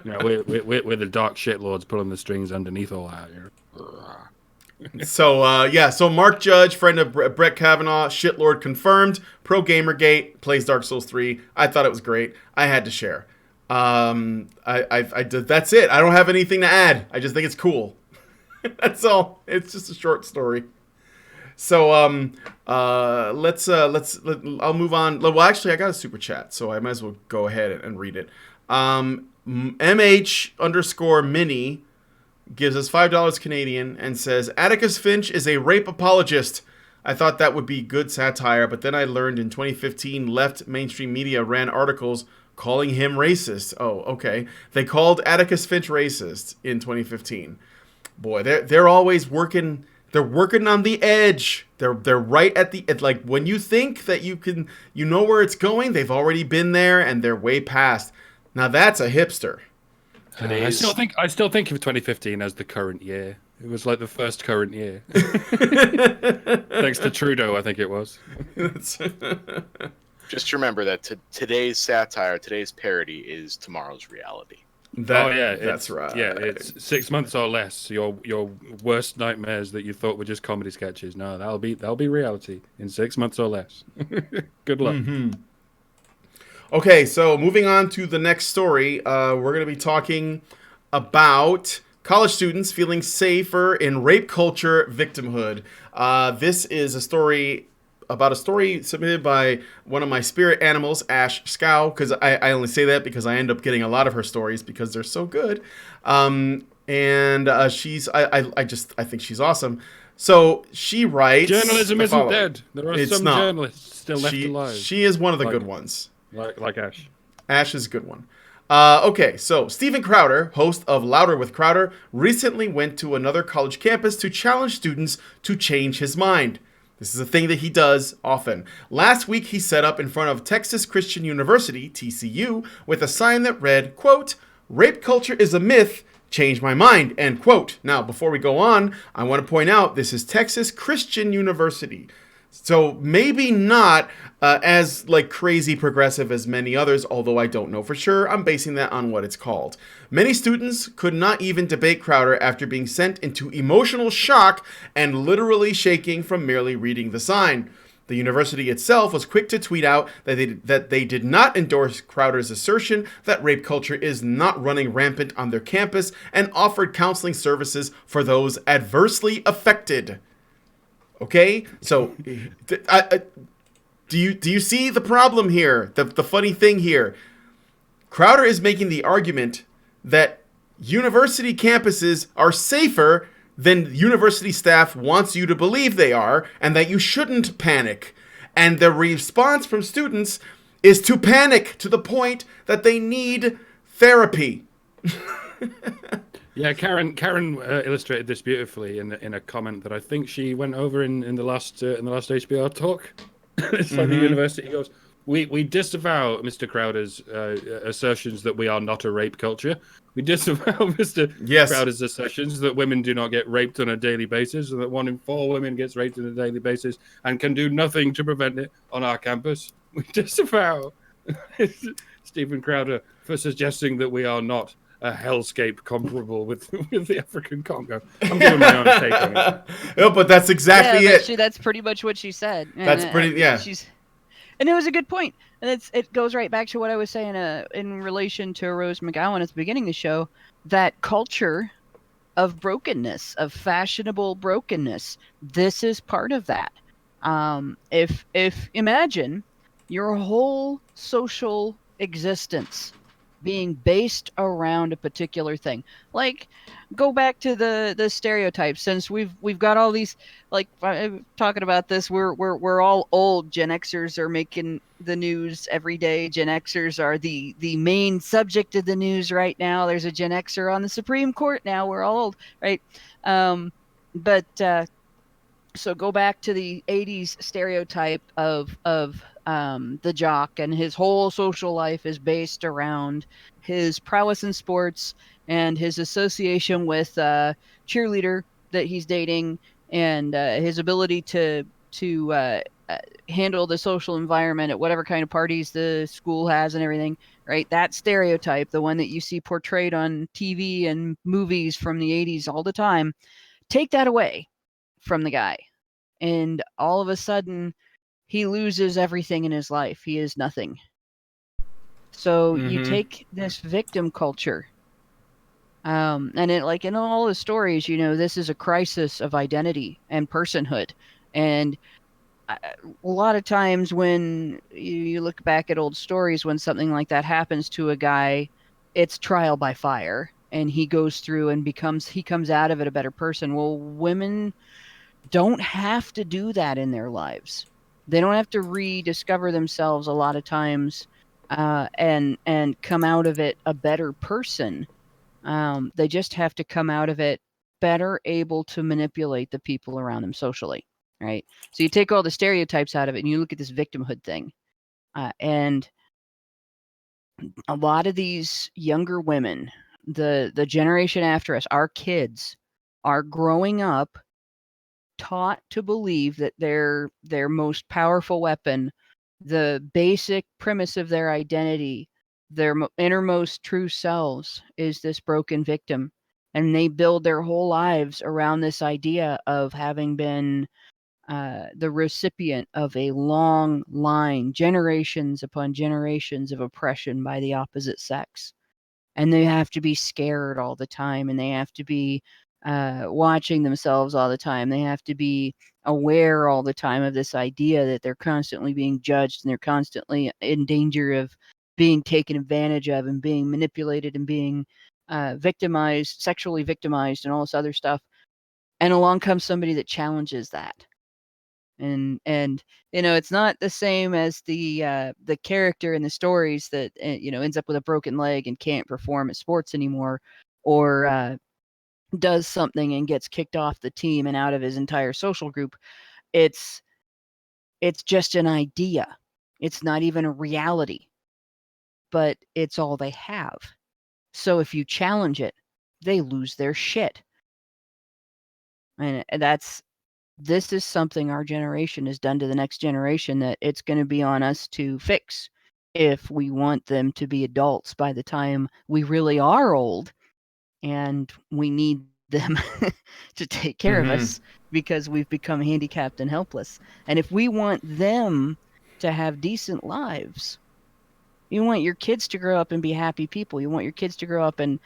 we're the dark shitlords pulling the strings underneath all that. So Mark Judge, friend of Brett Kavanaugh, shitlord confirmed. Pro Gamergate, plays Dark Souls 3. I thought it was great. I had to share. I did. That's it. I don't have anything to add. I just think it's cool. That's all. It's just a short story. So let's I'll move on. Well, actually, I got a super chat, so I might as well go ahead and read it. MH_mini gives us $5 Canadian and says, Atticus Finch is a rape apologist. I thought that would be good satire, but then I learned in 2015 left mainstream media ran articles calling him racist. Oh, okay. They called Atticus Finch racist in 2015. Boy, they're always working. They're working on the edge. They're right at the like when you think that you know where it's going, they've already been there and they're way past. Now that's a hipster. I still think of 2015 as the current year. It was like the first current year. Thanks to Trudeau, I think it was. Just remember that today's satire, today's parody is tomorrow's reality. That's right. Yeah, it's 6 months or less. Your worst nightmares that you thought were just comedy sketches. No, that'll be reality in 6 months or less. Good luck. Mm-hmm. Okay, so moving on to the next story, we're going to be talking about college students feeling safer in rape culture victimhood. This is a story submitted by one of my spirit animals, Ash Scow, because I only say that because I end up getting a lot of her stories because they're so good. She's I think she's awesome. So she writes, journalism isn't dead. There are some journalists still left alive. She is one of the good ones. Like Ash. Ash is a good one. Okay, so Steven Crowder, host of Louder with Crowder, recently went to another college campus to challenge students to change his mind. This is a thing that he does often. Last week, he set up in front of Texas Christian University, TCU, with a sign that read, quote, "Rape culture is a myth, change my mind," end quote. Now, before we go on, I want to point out this is Texas Christian University. So maybe not as like crazy progressive as many others, although I don't know for sure. I'm basing that on what it's called. Many students could not even debate Crowder after being sent into emotional shock and literally shaking from merely reading the sign. The university itself was quick to tweet out that they did not endorse Crowder's assertion that rape culture is not running rampant on their campus and offered counseling services for those adversely affected. Okay, so do you see the problem here? The funny thing here, Crowder is making the argument that university campuses are safer than university staff wants you to believe they are, and that you shouldn't panic. And the response from students is to panic to the point that they need therapy. Yeah, Karen illustrated this beautifully in a comment that I think she went over in the last HBR talk. It's like the university goes, we disavow Mr. Crowder's assertions that we are not a rape culture. We disavow Mr. Crowder's assertions that women do not get raped on a daily basis, and that 1 in 4 women gets raped on a daily basis and can do nothing to prevent it on our campus. We disavow Stephen Crowder for suggesting that we are not a hellscape comparable with the African Congo. I'm giving my own take on it. No, but that's exactly it. That's pretty much what she said. That's pretty, yeah. And it was a good point. And it goes right back to what I was saying in relation to Rose McGowan at the beginning of the show, that culture of brokenness, of fashionable brokenness. This is part of that. If imagine your whole social existence being based around a particular thing. Like, go back to the stereotypes. Since we've got all these, like, talking about this, we're all old. Gen Xers are making the news every day. Gen Xers are the main subject of the news right now. There's a Gen Xer on the Supreme Court now. We're all old, right? So go back to the 80s stereotype of the jock, and his whole social life is based around his prowess in sports and his association with cheerleader that he's dating, and his ability to handle the social environment at whatever kind of parties the school has and everything, right? That stereotype, the one that you see portrayed on TV and movies from the 80s all the time, take that away from the guy, and all of a sudden he loses everything in his life. He is nothing. So you take this victim culture, and it, like in all the stories, this is a crisis of identity and personhood. And a lot of times when you look back at old stories, when something like that happens to a guy, it's trial by fire, and he goes through and he comes out of it a better person. Well, women don't have to do that in their lives. They don't have to rediscover themselves a lot of times and come out of it a better person. They just have to come out of it better able to manipulate the people around them socially, right? So you take all the stereotypes out of it and you look at this victimhood thing. And a lot of these younger women, the generation after us, our kids, are growing up taught to believe that their most powerful weapon, the basic premise of their identity, their innermost true selves, is this broken victim. And they build their whole lives around this idea of having been the recipient of a long line, generations upon generations of oppression by the opposite sex. And they have to be scared all the time, and they have to be watching themselves all the time. They have to be aware all the time of this idea that they're constantly being judged, and they're constantly in danger of being taken advantage of and being manipulated and being victimized, sexually victimized, and all this other stuff. And along comes somebody that challenges that. And it's not the same as the character in the stories that ends up with a broken leg and can't perform at sports anymore, or does something and gets kicked off the team and out of his entire social group. It's just an idea. It's not even a reality, but it's all they have. So if you challenge it, they lose their shit. And this is something our generation has done to the next generation that it's going to be on us to fix if we want them to be adults by the time we really are old. And we need them to take care of us because we've become handicapped and helpless. And if we want them to have decent lives, you want your kids to grow up and be happy people. You want your kids to grow up and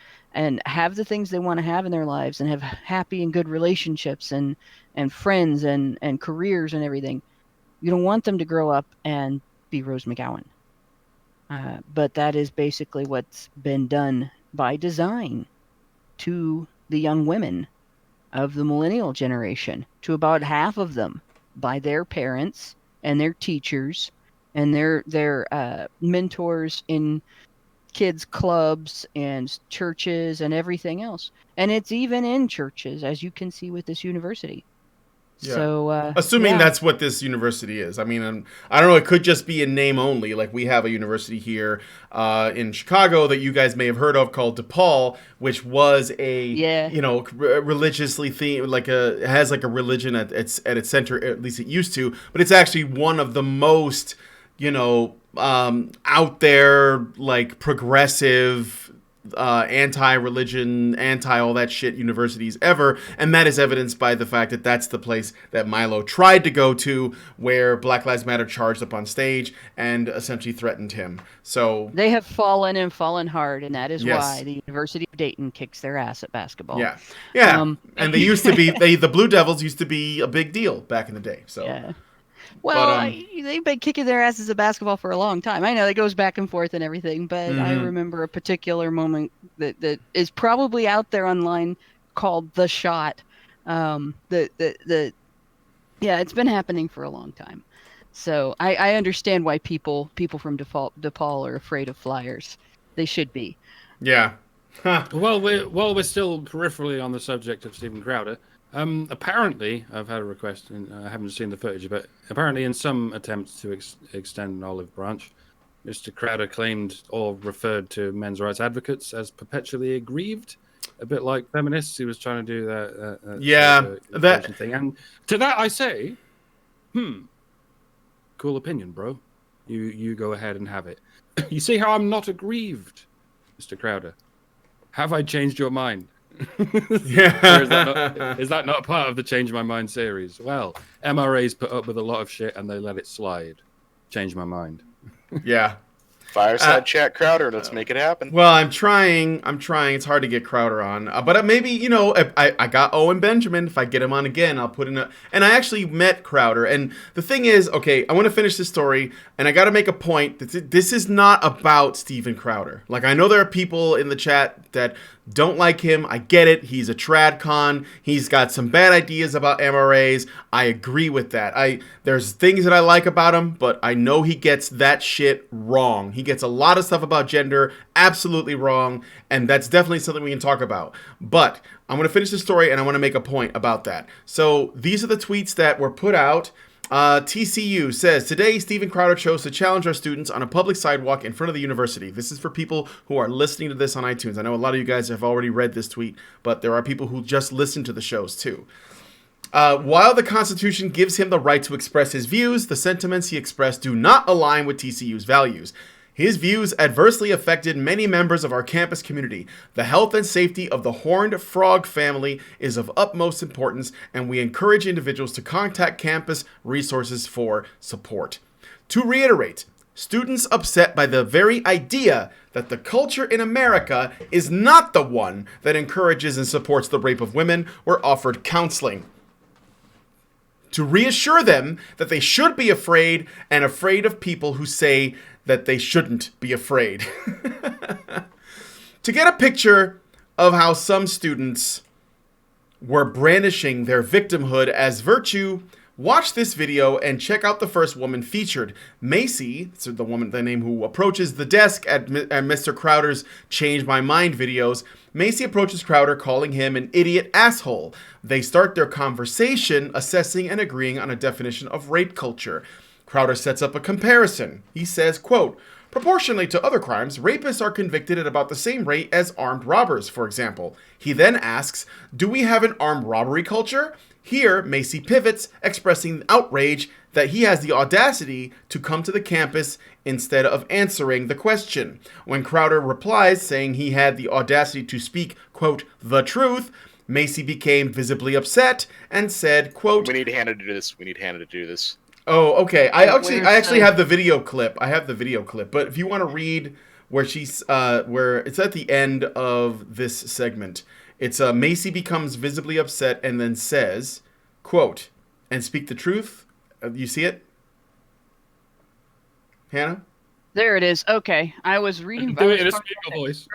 have the things they want to have in their lives, and have happy and good relationships and friends and careers and everything. You don't want them to grow up and be Rose McGowan. But that is basically what's been done by design to the young women of the millennial generation, to about half of them, by their parents and their teachers and their mentors in kids clubs and churches and everything else. And it's even in churches, as you can see with this university. Yeah. So, assuming that's what this university is. I mean, I don't know. It could just be in name only. Like we have a university here in Chicago that you guys may have heard of called DePaul, which was a religiously themed, it has like a religion at its center. At least it used to. But it's actually one of the most out there, like progressive, anti-religion, anti-all that shit universities ever, and that is evidenced by the fact that that's the place that Milo tried to go to, where Black Lives Matter charged up on stage and essentially threatened him. So they have fallen and fallen hard, and that is why the University of Dayton kicks their ass at basketball. Yeah. And they used to be the Blue Devils used to be a big deal back in the day. So. Yeah. Well, they've been kicking their asses at basketball for a long time. I know it goes back and forth and everything, but I remember a particular moment that is probably out there online called The Shot. It's been happening for a long time. So I understand why people from DePaul are afraid of Flyers. They should be. Yeah. Huh. While we're still peripherally on the subject of Steven Crowder, apparently, I've had a request, and I haven't seen the footage, but apparently in some attempts to extend an olive branch, Mr. Crowder claimed or referred to men's rights advocates as perpetually aggrieved, a bit like feminists. He was trying to do that thing. And to that I say, cool opinion, bro. You go ahead and have it. You see how I'm not aggrieved, Mr. Crowder? Have I changed your mind? Yeah. Is that not part of the Change My Mind series? Well, MRAs put up with a lot of shit and they let it slide. Change my mind. Yeah. Fireside chat, Crowder. Let's make it happen. Well, I'm trying. It's hard to get Crowder on, but maybe I got Owen Benjamin. If I get him on again, I'll put in a. And I actually met Crowder. And the thing is, okay, I want to finish this story, and I got to make a point that this is not about Steven Crowder. Like, I know there are people in the chat that don't like him. I get it. He's a trad con. He's got some bad ideas about MRAs. I agree with that. There's things that I like about him, but I know he gets that shit wrong. He gets a lot of stuff about gender absolutely wrong, and that's definitely something we can talk about. But I'm going to finish the story, and I want to make a point about that. So these are the tweets that were put out. TCU says, today Steven Crowder chose to challenge our students on a public sidewalk in front of the university. This is for people who are listening to this on iTunes. I know a lot of you guys have already read this tweet, but there are people who just listen to the shows too. While the Constitution gives him the right to express his views, the sentiments he expressed do not align with TCU's values. His views adversely affected many members of our campus community. The health and safety of the horned frog family is of utmost importance, and we encourage individuals to contact campus resources for support. To reiterate, students upset by the very idea that the culture in America is not the one that encourages and supports the rape of women were offered counseling to reassure them that they should be afraid and afraid of people who say that they shouldn't be afraid. To get a picture of how some students were brandishing their victimhood as virtue, watch this video and check out the first woman featured. Macy, so the name who approaches the desk at Mr. Crowder's Change My Mind videos. Macy approaches Crowder, calling him an idiot asshole. They start their conversation assessing and agreeing on a definition of rape culture. Crowder sets up a comparison. He says, quote, proportionally to other crimes, rapists are convicted at about the same rate as armed robbers, for example. He then asks, do we have an armed robbery culture? Here, Macy pivots, expressing outrage that he has the audacity to come to the campus instead of answering the question. When Crowder replies, saying he had the audacity to speak, quote, the truth, Macy became visibly upset and said, quote, we need Hannah to do this. We need Hannah to do this. Oh, okay. I actually have the video clip. But if you want to read where she's, where it's at the end of this segment, it's Macy becomes visibly upset and then says, quote, and speak the truth. You see it, Hannah? There it is. Okay, I was reading. Do it in a speaker voice.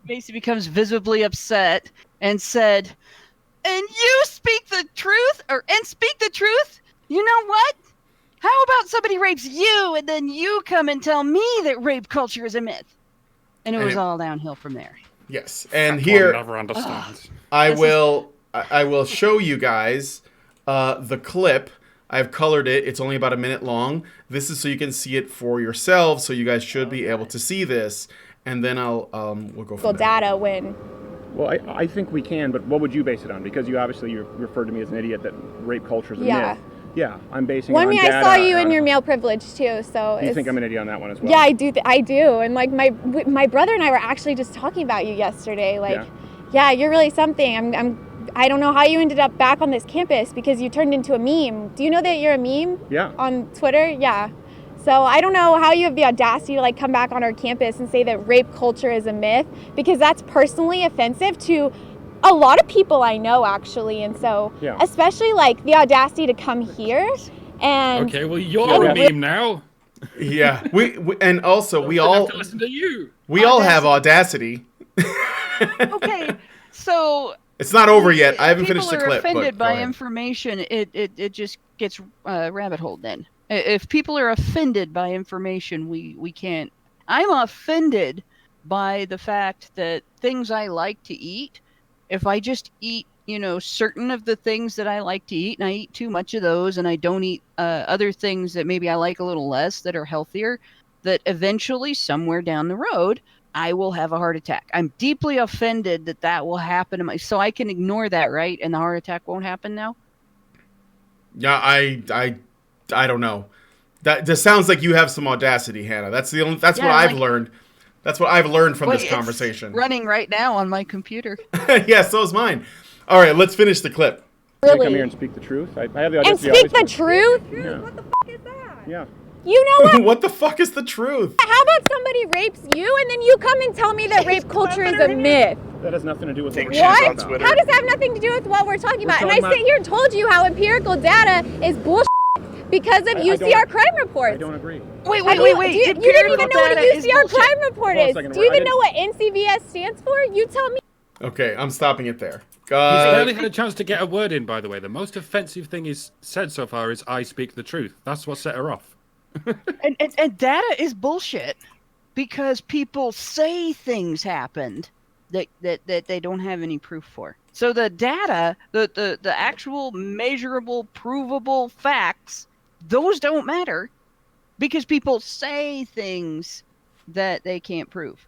Macy becomes visibly upset and said, "And you speak the truth, and speak the truth. You know what? How about somebody rapes you and then you come and tell me that rape culture is a myth? And it was all downhill from there. Yes, and That here one never understands. I will show you guys the clip. I've colored it. It's only about a minute long. This is so you can see it for yourselves. So you guys should be able to see this, and then we'll go from there. Data when. Well, I think we can, but what would you base it on? Because you obviously referred to me as an idiot that rape culture is a myth. Yeah, I'm basing it on data. I saw you in your male privilege too, so you think I'm an idiot on that one as well? Yeah, I do. I do, and like my brother and I were actually just talking about you yesterday. Like, yeah, you're really something. I don't know how you ended up back on this campus because you turned into a meme. Do you know that you're a meme? Yeah. On Twitter, yeah. So I don't know how you have the audacity to like come back on our campus and say that rape culture is a myth, because that's personally offensive to a lot of people I know, actually. And so especially like the audacity to come here and okay, well, you're a meme now. Yeah, we and also we all have to listen to you. We all have audacity. Okay, so it's not over yet. I haven't finished the clip. People are offended by information. It just gets rabbit holed then. If people are offended by information, we can't. I'm offended by the fact that things I like to eat, if I just eat, certain of the things that I like to eat, and I eat too much of those, and I don't eat other things that maybe I like a little less that are healthier, that eventually somewhere down the road, I will have a heart attack. I'm deeply offended that will happen to so I can ignore that, right? And the heart attack won't happen now? Yeah, I don't know. That just sounds like you have some audacity, Hannah. That's what I've learned. That's what I've learned from this conversation. It's running right now on my computer. Yeah, so is mine. All right, let's finish the clip. Really? Can you come here and speak the truth? I have the audacity. And speak the truth? Yeah. What the fuck is that? Yeah. You know what? What the fuck is the truth? How about somebody rapes you and then you come and tell me that rape culture is a myth? That has nothing to do with what we're talking about. How does that have nothing to do with what we're talking about? And I sit here and told you how empirical data is bullshit because of UCR crime reports. I don't agree. Wait. You didn't even know what a UCR crime report is. Do you even know what NCVS stands for? You tell me. Okay, I'm stopping it there. He's barely had a chance to get a word in, by the way. The most offensive thing he's said so far is "I speak the truth." That's what set her off. and data is bullshit because people say things happened that they don't have any proof for. So the data, the actual measurable, provable facts, those don't matter because people say things that they can't prove.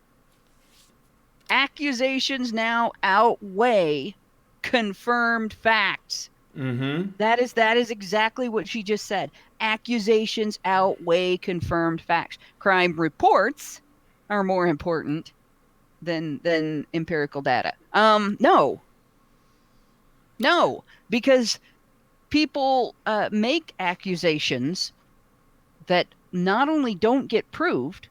Accusations now outweigh confirmed facts. Mm-hmm. That is exactly what she just said. Accusations outweigh confirmed facts. Crime reports are more important than empirical data. No, because people make accusations that not only don't get proved,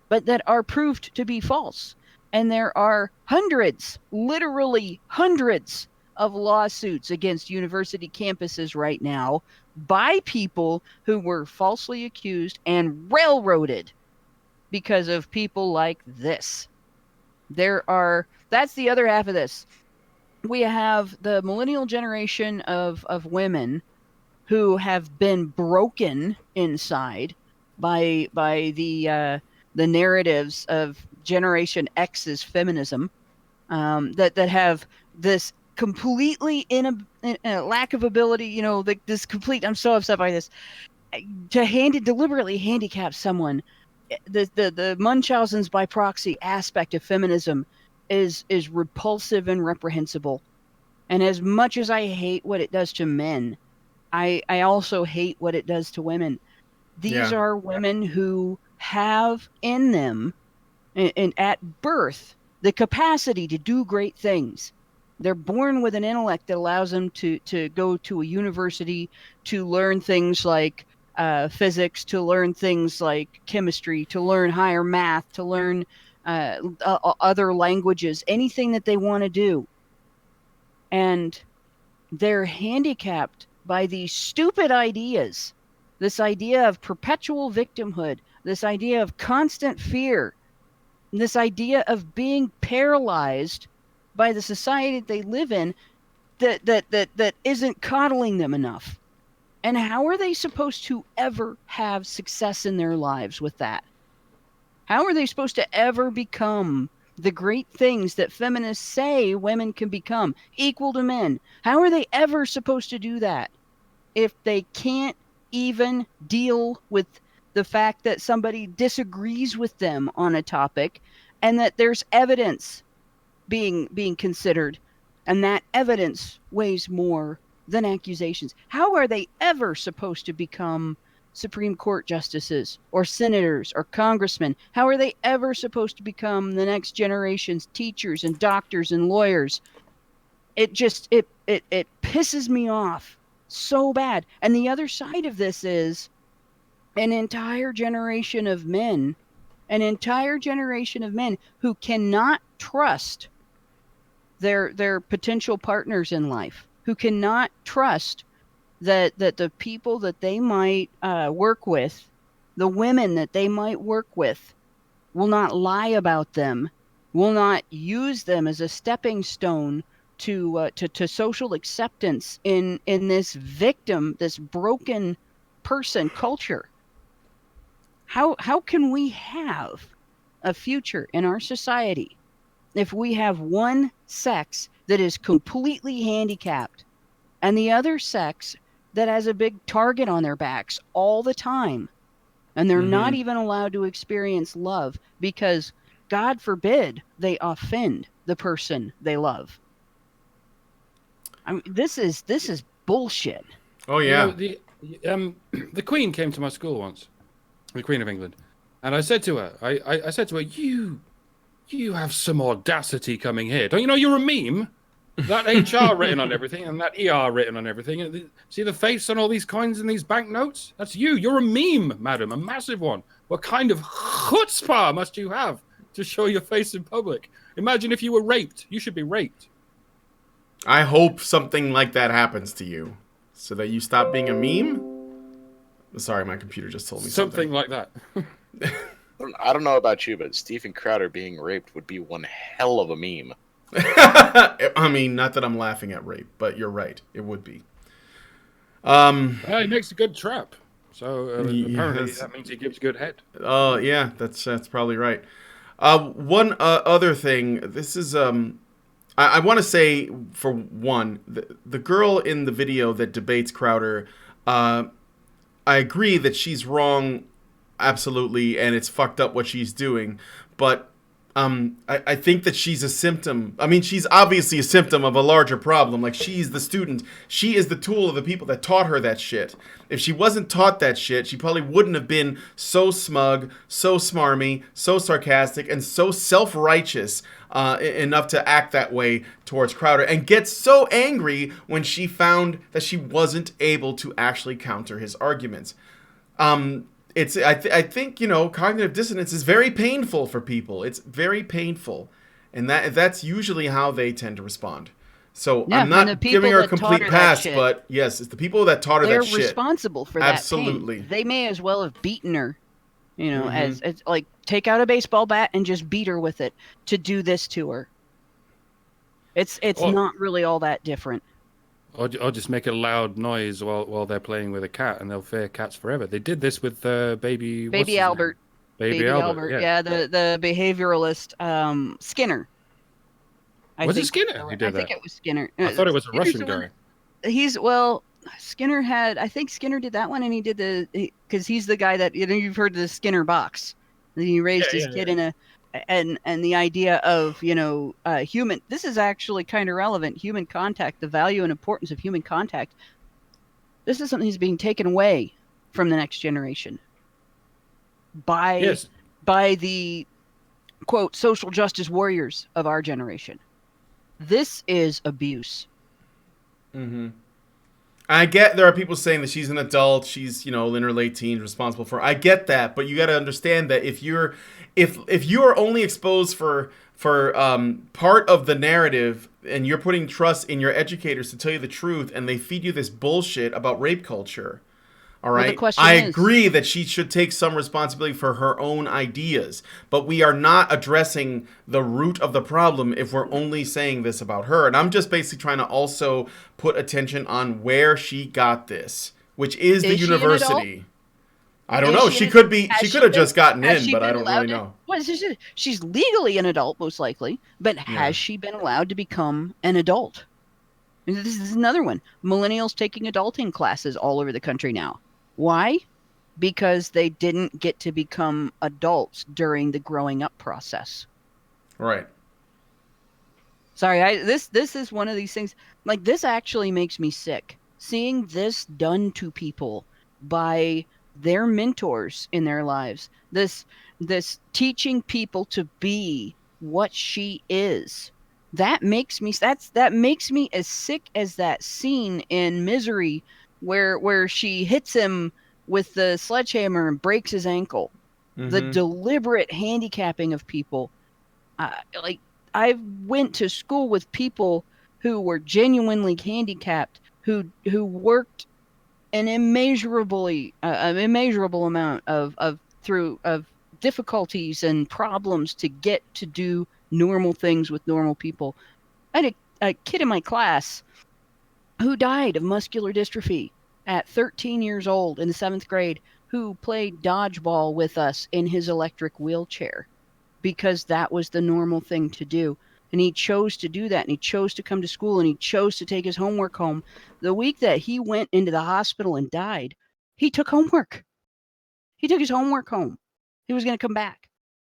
but that are proved to be false. And there are hundreds, literally hundreds, of lawsuits against university campuses right now by people who were falsely accused and railroaded because of people like this. That's the other half of this. We have the millennial generation of women who have been broken inside by the narratives of Generation X's feminism, that have this completely in a lack of ability, this complete. I'm so upset by this. To deliberately handicap someone, the Munchausen's by proxy aspect of feminism is repulsive and reprehensible. And as much as I hate what it does to men, I also hate what it does to women. These are women who have in them, and at birth, the capacity to do great things. They're born with an intellect that allows them to go to a university, to learn things like physics, to learn things like chemistry, to learn higher math, to learn other languages, anything that they want to do. And they're handicapped by these stupid ideas, this idea of perpetual victimhood, this idea of constant fear, this idea of being paralyzed by the society that they live in that isn't coddling them enough. And how are they supposed to ever have success in their lives with that? How are they supposed to ever become the great things that feminists say women can become, equal to men? How are they ever supposed to do that if they can't even deal with the fact that somebody disagrees with them on a topic and that there's evidence being considered, and that evidence weighs more than accusations? How are they ever supposed to become Supreme Court justices or senators or congressmen? How are they ever supposed to become the next generation's teachers and doctors and lawyers? It just it pisses me off so bad. And the other side of this is an entire generation of men who cannot trust their potential partners in life, who cannot trust that the people that they might work with, the women that they might work with, will not lie about them, will not use them as a stepping stone to social acceptance in this broken person culture. How can we have a future in our society if we have one sex that is completely handicapped and the other sex that has a big target on their backs all the time, and they're not even allowed to experience love because, God forbid, they offend the person they love? I mean, this is bullshit. Oh yeah. You know, the Queen came to my school once, the Queen of England, and I said to her, I said to her, you have some audacity coming here. Don't you know you're a meme? That HR written on everything and that ER written on everything. See the face on all these coins and these banknotes? That's you. You're a meme, madam, a massive one. What kind of chutzpah must you have to show your face in public? Imagine if you were raped. You should be raped. I hope something like that happens to you so that you stop being a meme. Sorry, my computer just told me something like that. I don't know about you, but Stephen Crowder being raped would be one hell of a meme. I mean, not that I'm laughing at rape, but you're right. It would be. He makes a good trap. So apparently that means he gives good head. Oh, yeah, that's probably right. One other thing. This is I want to say, for one, the girl in the video that debates Crowder, I agree that she's wrong, absolutely, and it's fucked up what she's doing, but I think that she's a symptom. I mean, she's obviously a symptom of a larger problem. Like, she's the student. She is the tool of the people that taught her that shit. If she wasn't taught that shit, she probably wouldn't have been so smug, so smarmy, so sarcastic, and so self-righteous enough to act that way towards Crowder and get so angry when she found that she wasn't able to actually counter his arguments. I think, you know, cognitive dissonance is very painful for people. It's very painful. And that's usually how they tend to respond. So yeah, I'm not giving her a complete pass, but yes, it's the people that taught her that shit. They're responsible for that Absolutely. Pain. They may as well have beaten her, you know, as like take out a baseball bat and just beat her with it to do this to her. It's not really all that different. Or just make a loud noise while they're playing with a cat, and they'll fear cats forever. They did this with baby Albert. Baby Albert. Yeah, the behavioralist Skinner. I think it was Skinner. I thought it was a Russian guy. Skinner had. I think Skinner did that one, and he did because he's the guy that, you know, you've heard the Skinner box. He raised his kid in a. And the idea of, you know, human, this is actually kind of relevant, human contact, the value and importance of human contact. This is something that's being taken away from the next generation by the, quote, social justice warriors of our generation. This is abuse. Mm-hmm. I get there are people saying that she's an adult, she's, you know, in her late teens, responsible for. I get that, but you got to understand that if you are only exposed for part of the narrative, and you're putting trust in your educators to tell you the truth, and they feed you this bullshit about rape culture, all right? I agree that she should take some responsibility for her own ideas, but we are not addressing the root of the problem if we're only saying this about her. And I'm just basically trying to also put attention on where she got this. which is the Is she an adult? university. I don't Is know. she She an- could be. has She she could have been- just gotten has in, she but I been don't allowed really to- know. Well, she's legally an adult, most likely, but has she been allowed to become an adult? And this is another one. Millennials taking adulting classes all over the country now. Why? Because they didn't get to become adults during the growing up process. Right. Sorry, this is one of these things. Like, this actually makes me sick. Seeing this done to people by their mentors in their lives. This teaching people to be what she is. That makes me as sick as that scene in Misery where she hits him with the sledgehammer and breaks his ankle. The deliberate handicapping of people. Like, I went to school with people who were genuinely handicapped, who worked an immeasurable amount of difficulties and problems to get to do normal things with normal people. I had a kid in my class who died of muscular dystrophy at 13 years old in the 7th grade, who played dodgeball with us in his electric wheelchair because that was the normal thing to do. And he chose to do that, and he chose to come to school, and he chose to take his homework home. The week that he went into the hospital and died, he took homework. He took his homework home. He was going to come back.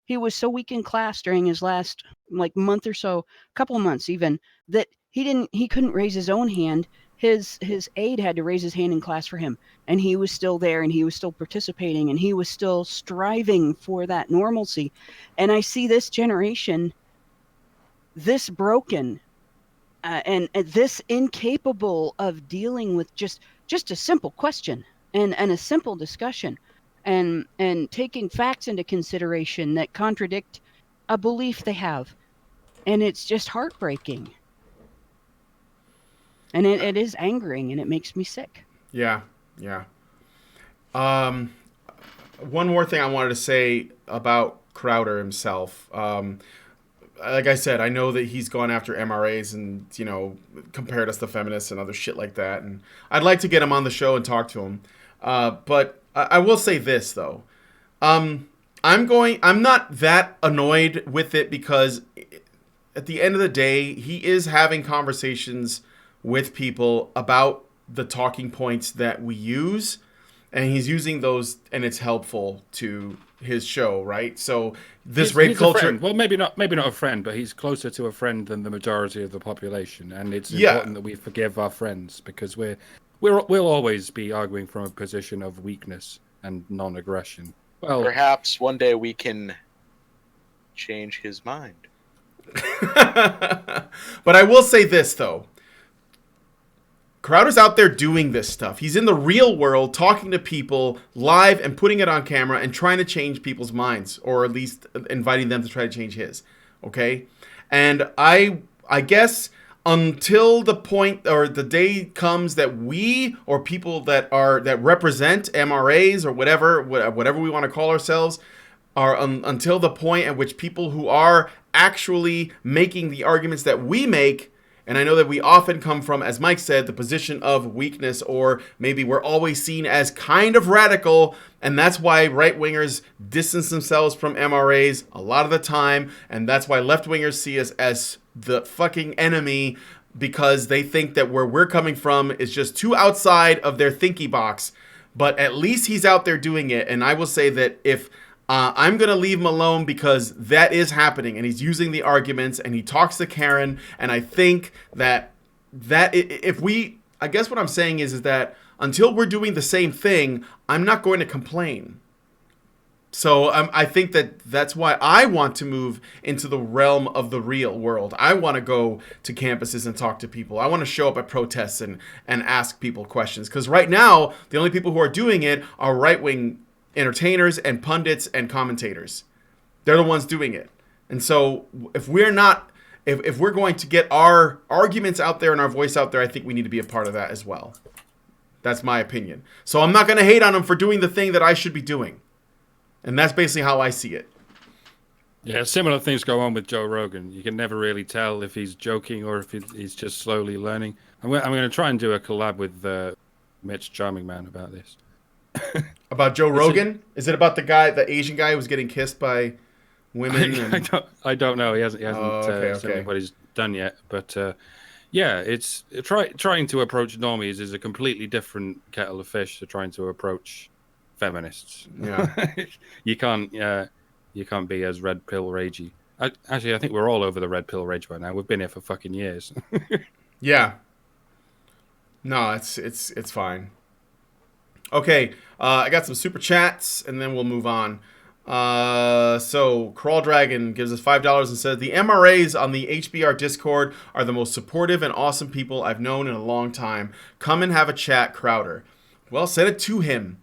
He was so weak in class during his last month or so, couple of months even, that he couldn't raise his own hand. His aide had to raise his hand in class for him, and he was still there, and he was still participating, and he was still striving for that normalcy. And I see this generation this broken and this incapable of dealing with just a simple question and a simple discussion and taking facts into consideration that contradict a belief they have. And it's just heartbreaking. And it is angering, and it makes me sick. Yeah. One more thing I wanted to say about Crowder himself. Like I said, I know that he's gone after MRAs and, compared us to feminists and other shit like that. And I'd like to get him on the show and talk to him. But I will say this, though. I'm not that annoyed with it because at the end of the day, he is having conversations with people about the talking points that we use. And he's using those, and it's helpful to his show, right? So this rape culture. Well, maybe not a friend, but he's closer to a friend than the majority of the population, and it's important that we forgive our friends because we'll always be arguing from a position of weakness and non-aggression. Well, perhaps one day we can change his mind. But I will say this though. Crowder's out there doing this stuff. He's in the real world talking to people live and putting it on camera and trying to change people's minds, or at least inviting them to try to change his. Okay? And I guess until the point or the day comes that we or people that represent MRAs or whatever we want to call ourselves are until the point at which people who are actually making the arguments that we make. And I know that we often come from, as Mike said, the position of weakness, or maybe we're always seen as kind of radical, and that's why right-wingers distance themselves from MRAs a lot of the time, and that's why left-wingers see us as the fucking enemy, because they think that where we're coming from is just too outside of their thinky box. But at least he's out there doing it, and I will say that if I'm going to leave him alone because that is happening, and he's using the arguments, and he talks to Karen, and I think that if we, I guess what I'm saying is that until we're doing the same thing, I'm not going to complain. So I think that's why I want to move into the realm of the real world. I want to go to campuses and talk to people. I want to show up at protests and ask people questions, because right now, the only people who are doing it are right-wing entertainers and pundits and commentators. They're the ones doing it. And so if we're going to get our arguments out there and our voice out there, I think we need to be a part of that as well. That's my opinion. So I'm not going to hate on them for doing the thing that I should be doing. And that's basically how I see it. Yeah, similar things go on with Joe Rogan. You can never really tell if he's joking or if he's just slowly learning. I'm going to try and do a collab with Mitch Charming Man about this. About Joe Rogan? Is it about the Asian guy who was getting kissed by women? I don't know. He hasn't okay. said what he's done yet. But yeah, it's trying to approach normies is a completely different kettle of fish to trying to approach feminists. Yeah, you can't be as red pill ragey. Actually, I think we're all over the red pill rage by now. We've been here for fucking years. Yeah. No, it's fine. Okay, I got some super chats, and then we'll move on. So Crawl Dragon gives us $5 and says the MRAs on the HBR Discord are the most supportive and awesome people I've known in a long time. Come and have a chat, Crowder. Well, send it to him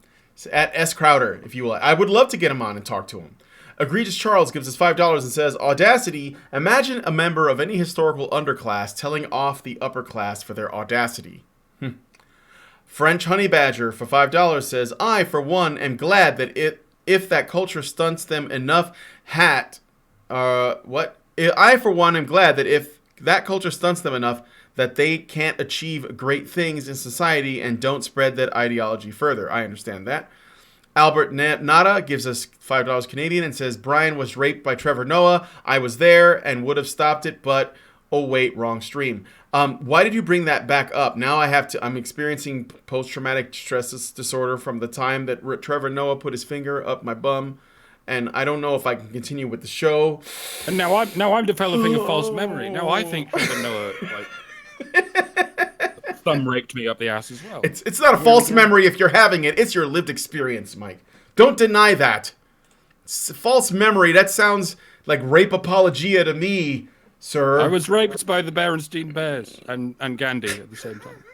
at S Crowder if you will. I would love to get him on and talk to him. Egregious Charles gives us $5 and says, Audacity, imagine a member of any historical underclass telling off the upper class for their audacity. French Honey Badger for $5 says, I, for one, am glad that if that culture stunts them enough I, for one, am glad that if that culture stunts them enough that they can't achieve great things in society and don't spread that ideology further. I understand that. Albert Nada gives us $5 Canadian and says, Brian was raped by Trevor Noah. I was there and would have stopped it, but oh wait, wrong stream. Why did you bring that back up? Now I'm experiencing post-traumatic stress disorder from the time that Trevor Noah put his finger up my bum, and I don't know if I can continue with the show. And now I'm developing a false memory. Now I think Trevor Noah thumb raped me up the ass as well. It's not a false memory if you're having it. It's your lived experience, Mike. Don't deny that. It's a false memory. That sounds like rape apologia to me, sir. I was raped by the Berenstain Bears and Gandhi at the same time.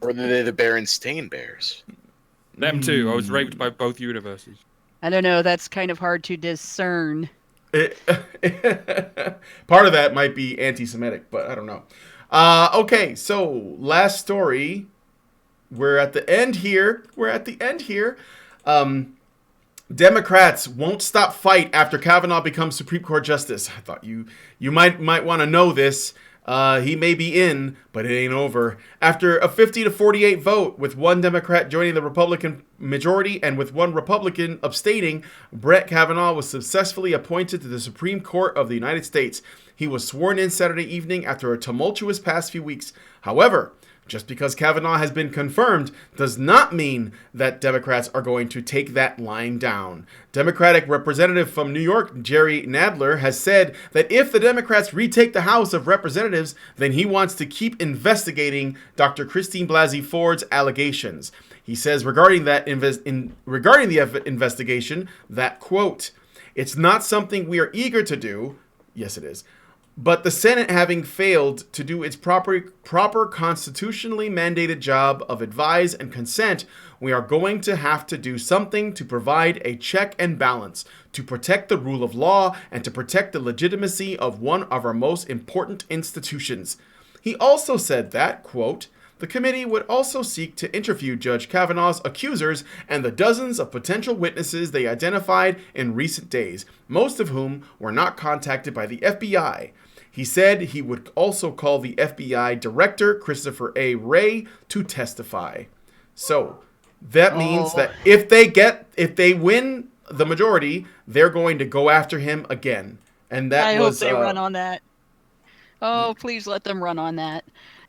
Or they the Berenstain Bears? Them too. I was raped by both universes. I don't know. That's kind of hard to discern. Part of that might be anti-Semitic, but I don't know. Okay, so last story. We're at the end here. Democrats won't stop fight after Kavanaugh becomes Supreme Court Justice. I thought you might want to know this. He may be in, but it ain't over. After a 50-48 vote, with one Democrat joining the Republican majority and with one Republican abstaining, Brett Kavanaugh was successfully appointed to the Supreme Court of the United States. He was sworn in Saturday evening after a tumultuous past few weeks. However, just because Kavanaugh has been confirmed does not mean that Democrats are going to take that line down. Democratic Representative from New York, Jerry Nadler, has said that if the Democrats retake the House of Representatives, then he wants to keep investigating Dr. Christine Blasey Ford's allegations. He says regarding the investigation that, quote, it's not something we are eager to do. Yes, it is. But the Senate having failed to do its proper constitutionally mandated job of advise and consent, we are going to have to do something to provide a check and balance, to protect the rule of law, and to protect the legitimacy of one of our most important institutions. He also said that, quote, the committee would also seek to interview Judge Kavanaugh's accusers and the dozens of potential witnesses they identified in recent days, most of whom were not contacted by the FBI. He said he would also call the FBI Director, Christopher A. Wray, to testify. So that means that if they win the majority, they're going to go after him again. And that I hope they run on that. Oh, please let them run on that.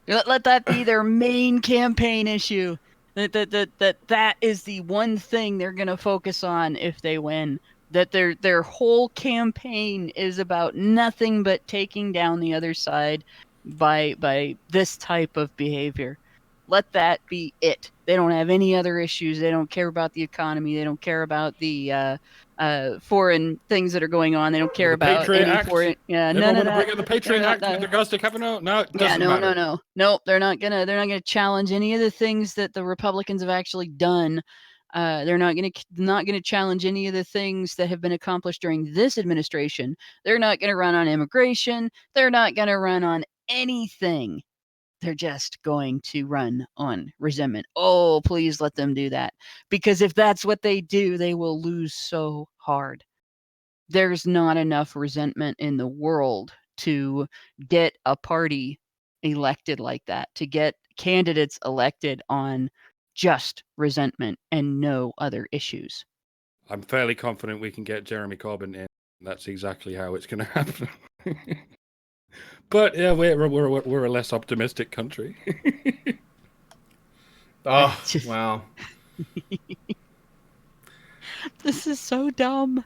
Let that be their main campaign issue. That is the one thing they're going to focus on if they win. That their whole campaign is about nothing but taking down the other side by this type of behavior. Let that be it. They don't have any other issues. They don't care about the economy. They don't care about the foreign things that are going on. They don't care about Patriot any Act. foreign. Yeah, Everyone none of want to that. bring up the Patriot Act with regards to Kavanaugh? No, it doesn't matter. No. They're not gonna challenge any of the things that the Republicans have actually done. They're not gonna challenge any of the things that have been accomplished during this administration. They're not gonna run on immigration. They're not gonna run on anything. They're just going to run on resentment. Oh, please let them do that. Because if that's what they do, they will lose so hard. There's not enough resentment in the world to get a party elected like that, to get candidates elected on just resentment and no other issues. I'm fairly confident we can get Jeremy Corbyn in. That's exactly how it's going to happen. But yeah, we're a less optimistic country. Oh, wow. This is so dumb.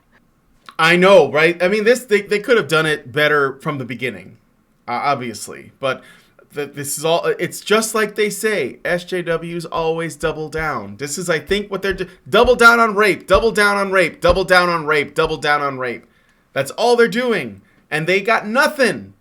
I know, right? I mean, they could have done it better from the beginning, obviously. But this is all. It's just like they say. SJWs always double down. This is, I think, what they're double down on rape, double down on rape, double down on rape, double down on rape. That's all they're doing, and they got nothing.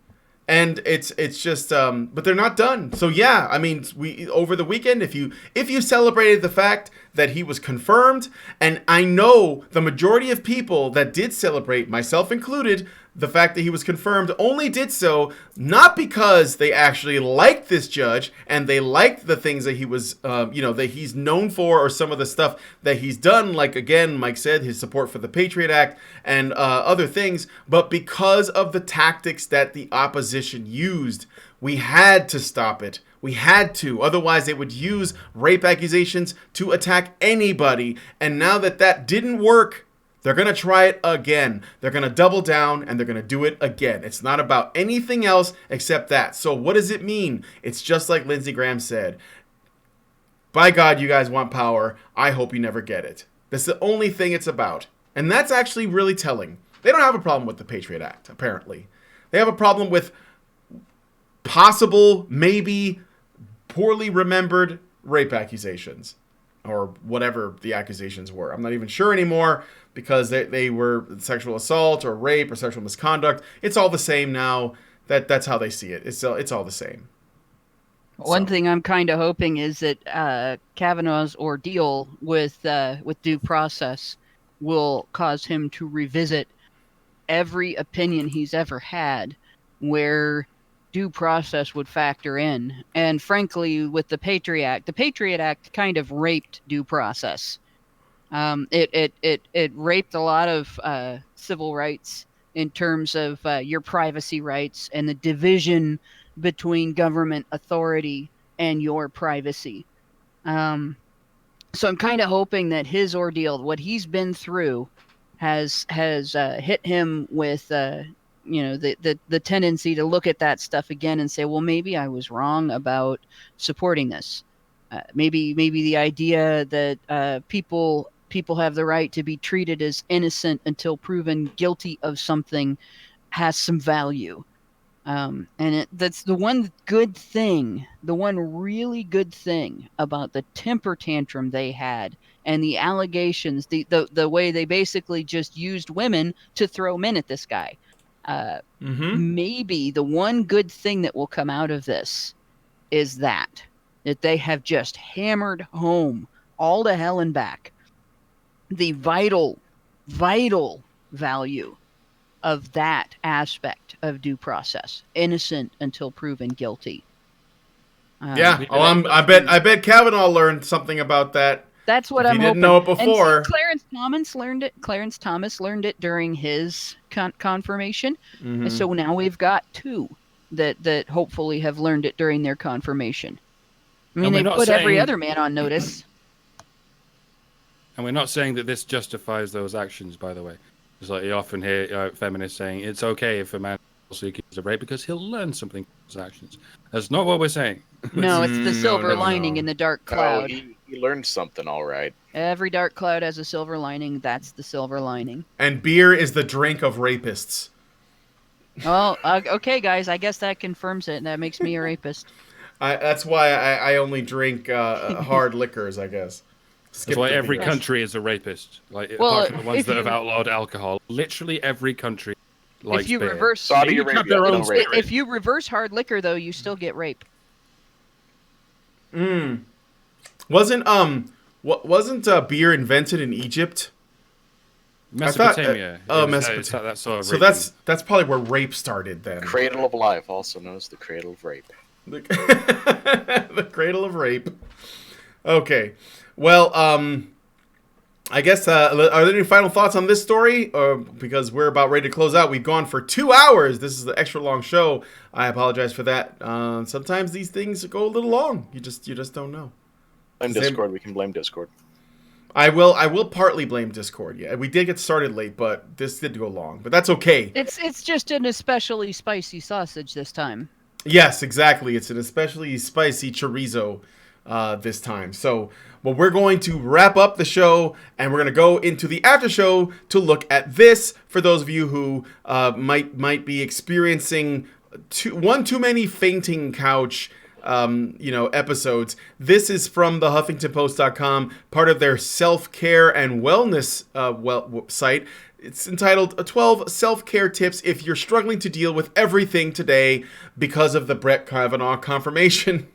And it's just, but they're not done. So yeah, I mean, we over the weekend, if you celebrated the fact that he was confirmed, and I know the majority of people that did celebrate, myself included, the fact that he was confirmed, only did so not because they actually liked this judge and they liked the things that he was, that he's known for, or some of the stuff that he's done, like, again, Mike said, his support for the Patriot Act and other things, but because of the tactics that the opposition used. We had to stop it. We had to. Otherwise, they would use rape accusations to attack anybody. And now that didn't work, they're going to try it again. They're going to double down, and they're going to do it again. It's not about anything else except that. So what does it mean? It's just like Lindsey Graham said. By God, you guys want power. I hope you never get it. That's the only thing it's about. And that's actually really telling. They don't have a problem with the Patriot Act, apparently. They have a problem with possible, maybe poorly remembered rape accusations, or whatever the accusations were. I'm not even sure anymore, because they were sexual assault or rape or sexual misconduct. It's all the same now. That's how they see it. It's all the same. One thing I'm kind of hoping is that Kavanaugh's ordeal with due process will cause him to revisit every opinion he's ever had where due process would factor in. And frankly, with the Patriot Act kind of raped due process. It raped a lot of civil rights in terms of your privacy rights and the division between government authority and your privacy. So I'm kind of hoping that his ordeal, what he's been through, has hit him with the tendency to look at that stuff again and say, well, maybe I was wrong about supporting this. Maybe the idea that people have the right to be treated as innocent until proven guilty of something has some value. And that's the one good thing, the one really good thing about the temper tantrum they had and the allegations, the way they basically just used women to throw men at this guy. Maybe the one good thing that will come out of this is that they have just hammered home all to hell and back the vital value of that aspect of due process. Innocent until proven guilty. I bet Kavanaugh learned something about that. That's what I'm hoping. He didn't know it before. And Clarence Thomas learned it during his confirmation. Mm-hmm. And so now we've got two that hopefully have learned it during their confirmation. I mean, they put every other man on notice. And we're not saying that this justifies those actions, by the way. It's like you often hear feminists saying it's okay if a man also accuses of rape because he'll learn something from his actions. That's not what we're saying. No, it's the silver lining in the dark cloud. No, he learned something, all right. Every dark cloud has a silver lining. That's the silver lining. And beer is the drink of rapists. Well, okay, guys. I guess that confirms it, and that makes me a rapist. That's why I only drink hard liquors, I guess. That's why every country is a rapist. Apart from the ones that have outlawed alcohol, literally every country likes beer. Saudi Arabia, if you reverse hard liquor, though, you still get rape. Wasn't beer invented in Egypt? Mesopotamia. Mesopotamia. That sort of so that's probably where rape started then. Cradle of life, also known as the cradle of rape. The cradle of rape. Okay. Well, I guess, are there any final thoughts on this story? Because we're about ready to close out. We've gone for 2 hours. This is the extra long show. I apologize for that. Sometimes these things go a little long. You just don't know. Blame Discord. We can blame Discord. I will partly blame Discord. Yeah, we did get started late, but this did go long. But that's okay. It's just an especially spicy sausage this time. Yes, exactly. It's an especially spicy chorizo this time. So, well, we're going to wrap up the show, and we're going to go into the after show to look at this for those of you who might be experiencing one too many fainting couch episodes. This is from the HuffingtonPost.com, part of their self-care and wellness site. It's entitled 12 Self-Care Tips If You're Struggling to Deal with Everything Today Because of the Brett Kavanaugh Confirmation.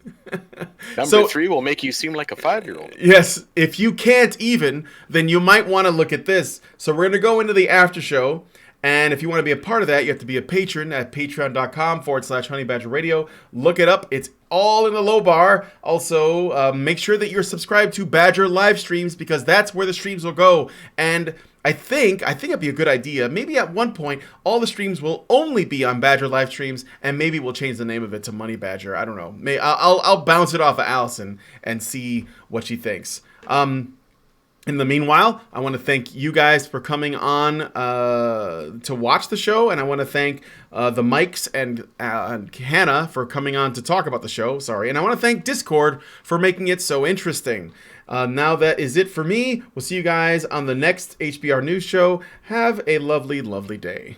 Number 3 will make you seem like a 5-year-old. Yes, if you can't even, then you might want to look at this. So we're going to go into the after show. And if you want to be a part of that, you have to be a patron at patreon.com/honeybadgerradio. Look it up. It's all in the low bar. Also, make sure that you're subscribed to Badger live streams because that's where the streams will go. And I think it'd be a good idea. Maybe at one point, all the streams will only be on Badger live streams, and maybe we'll change the name of it to Money Badger. I don't know. I'll bounce it off of Alison and see what she thinks. In the meanwhile, I want to thank you guys for coming on to watch the show, and I want to thank the Mikes and Hannah for coming on to talk about the show. Sorry, and I want to thank Discord for making it so interesting. Now that is it for me. We'll see you guys on the next HBR News Show. Have a lovely, lovely day.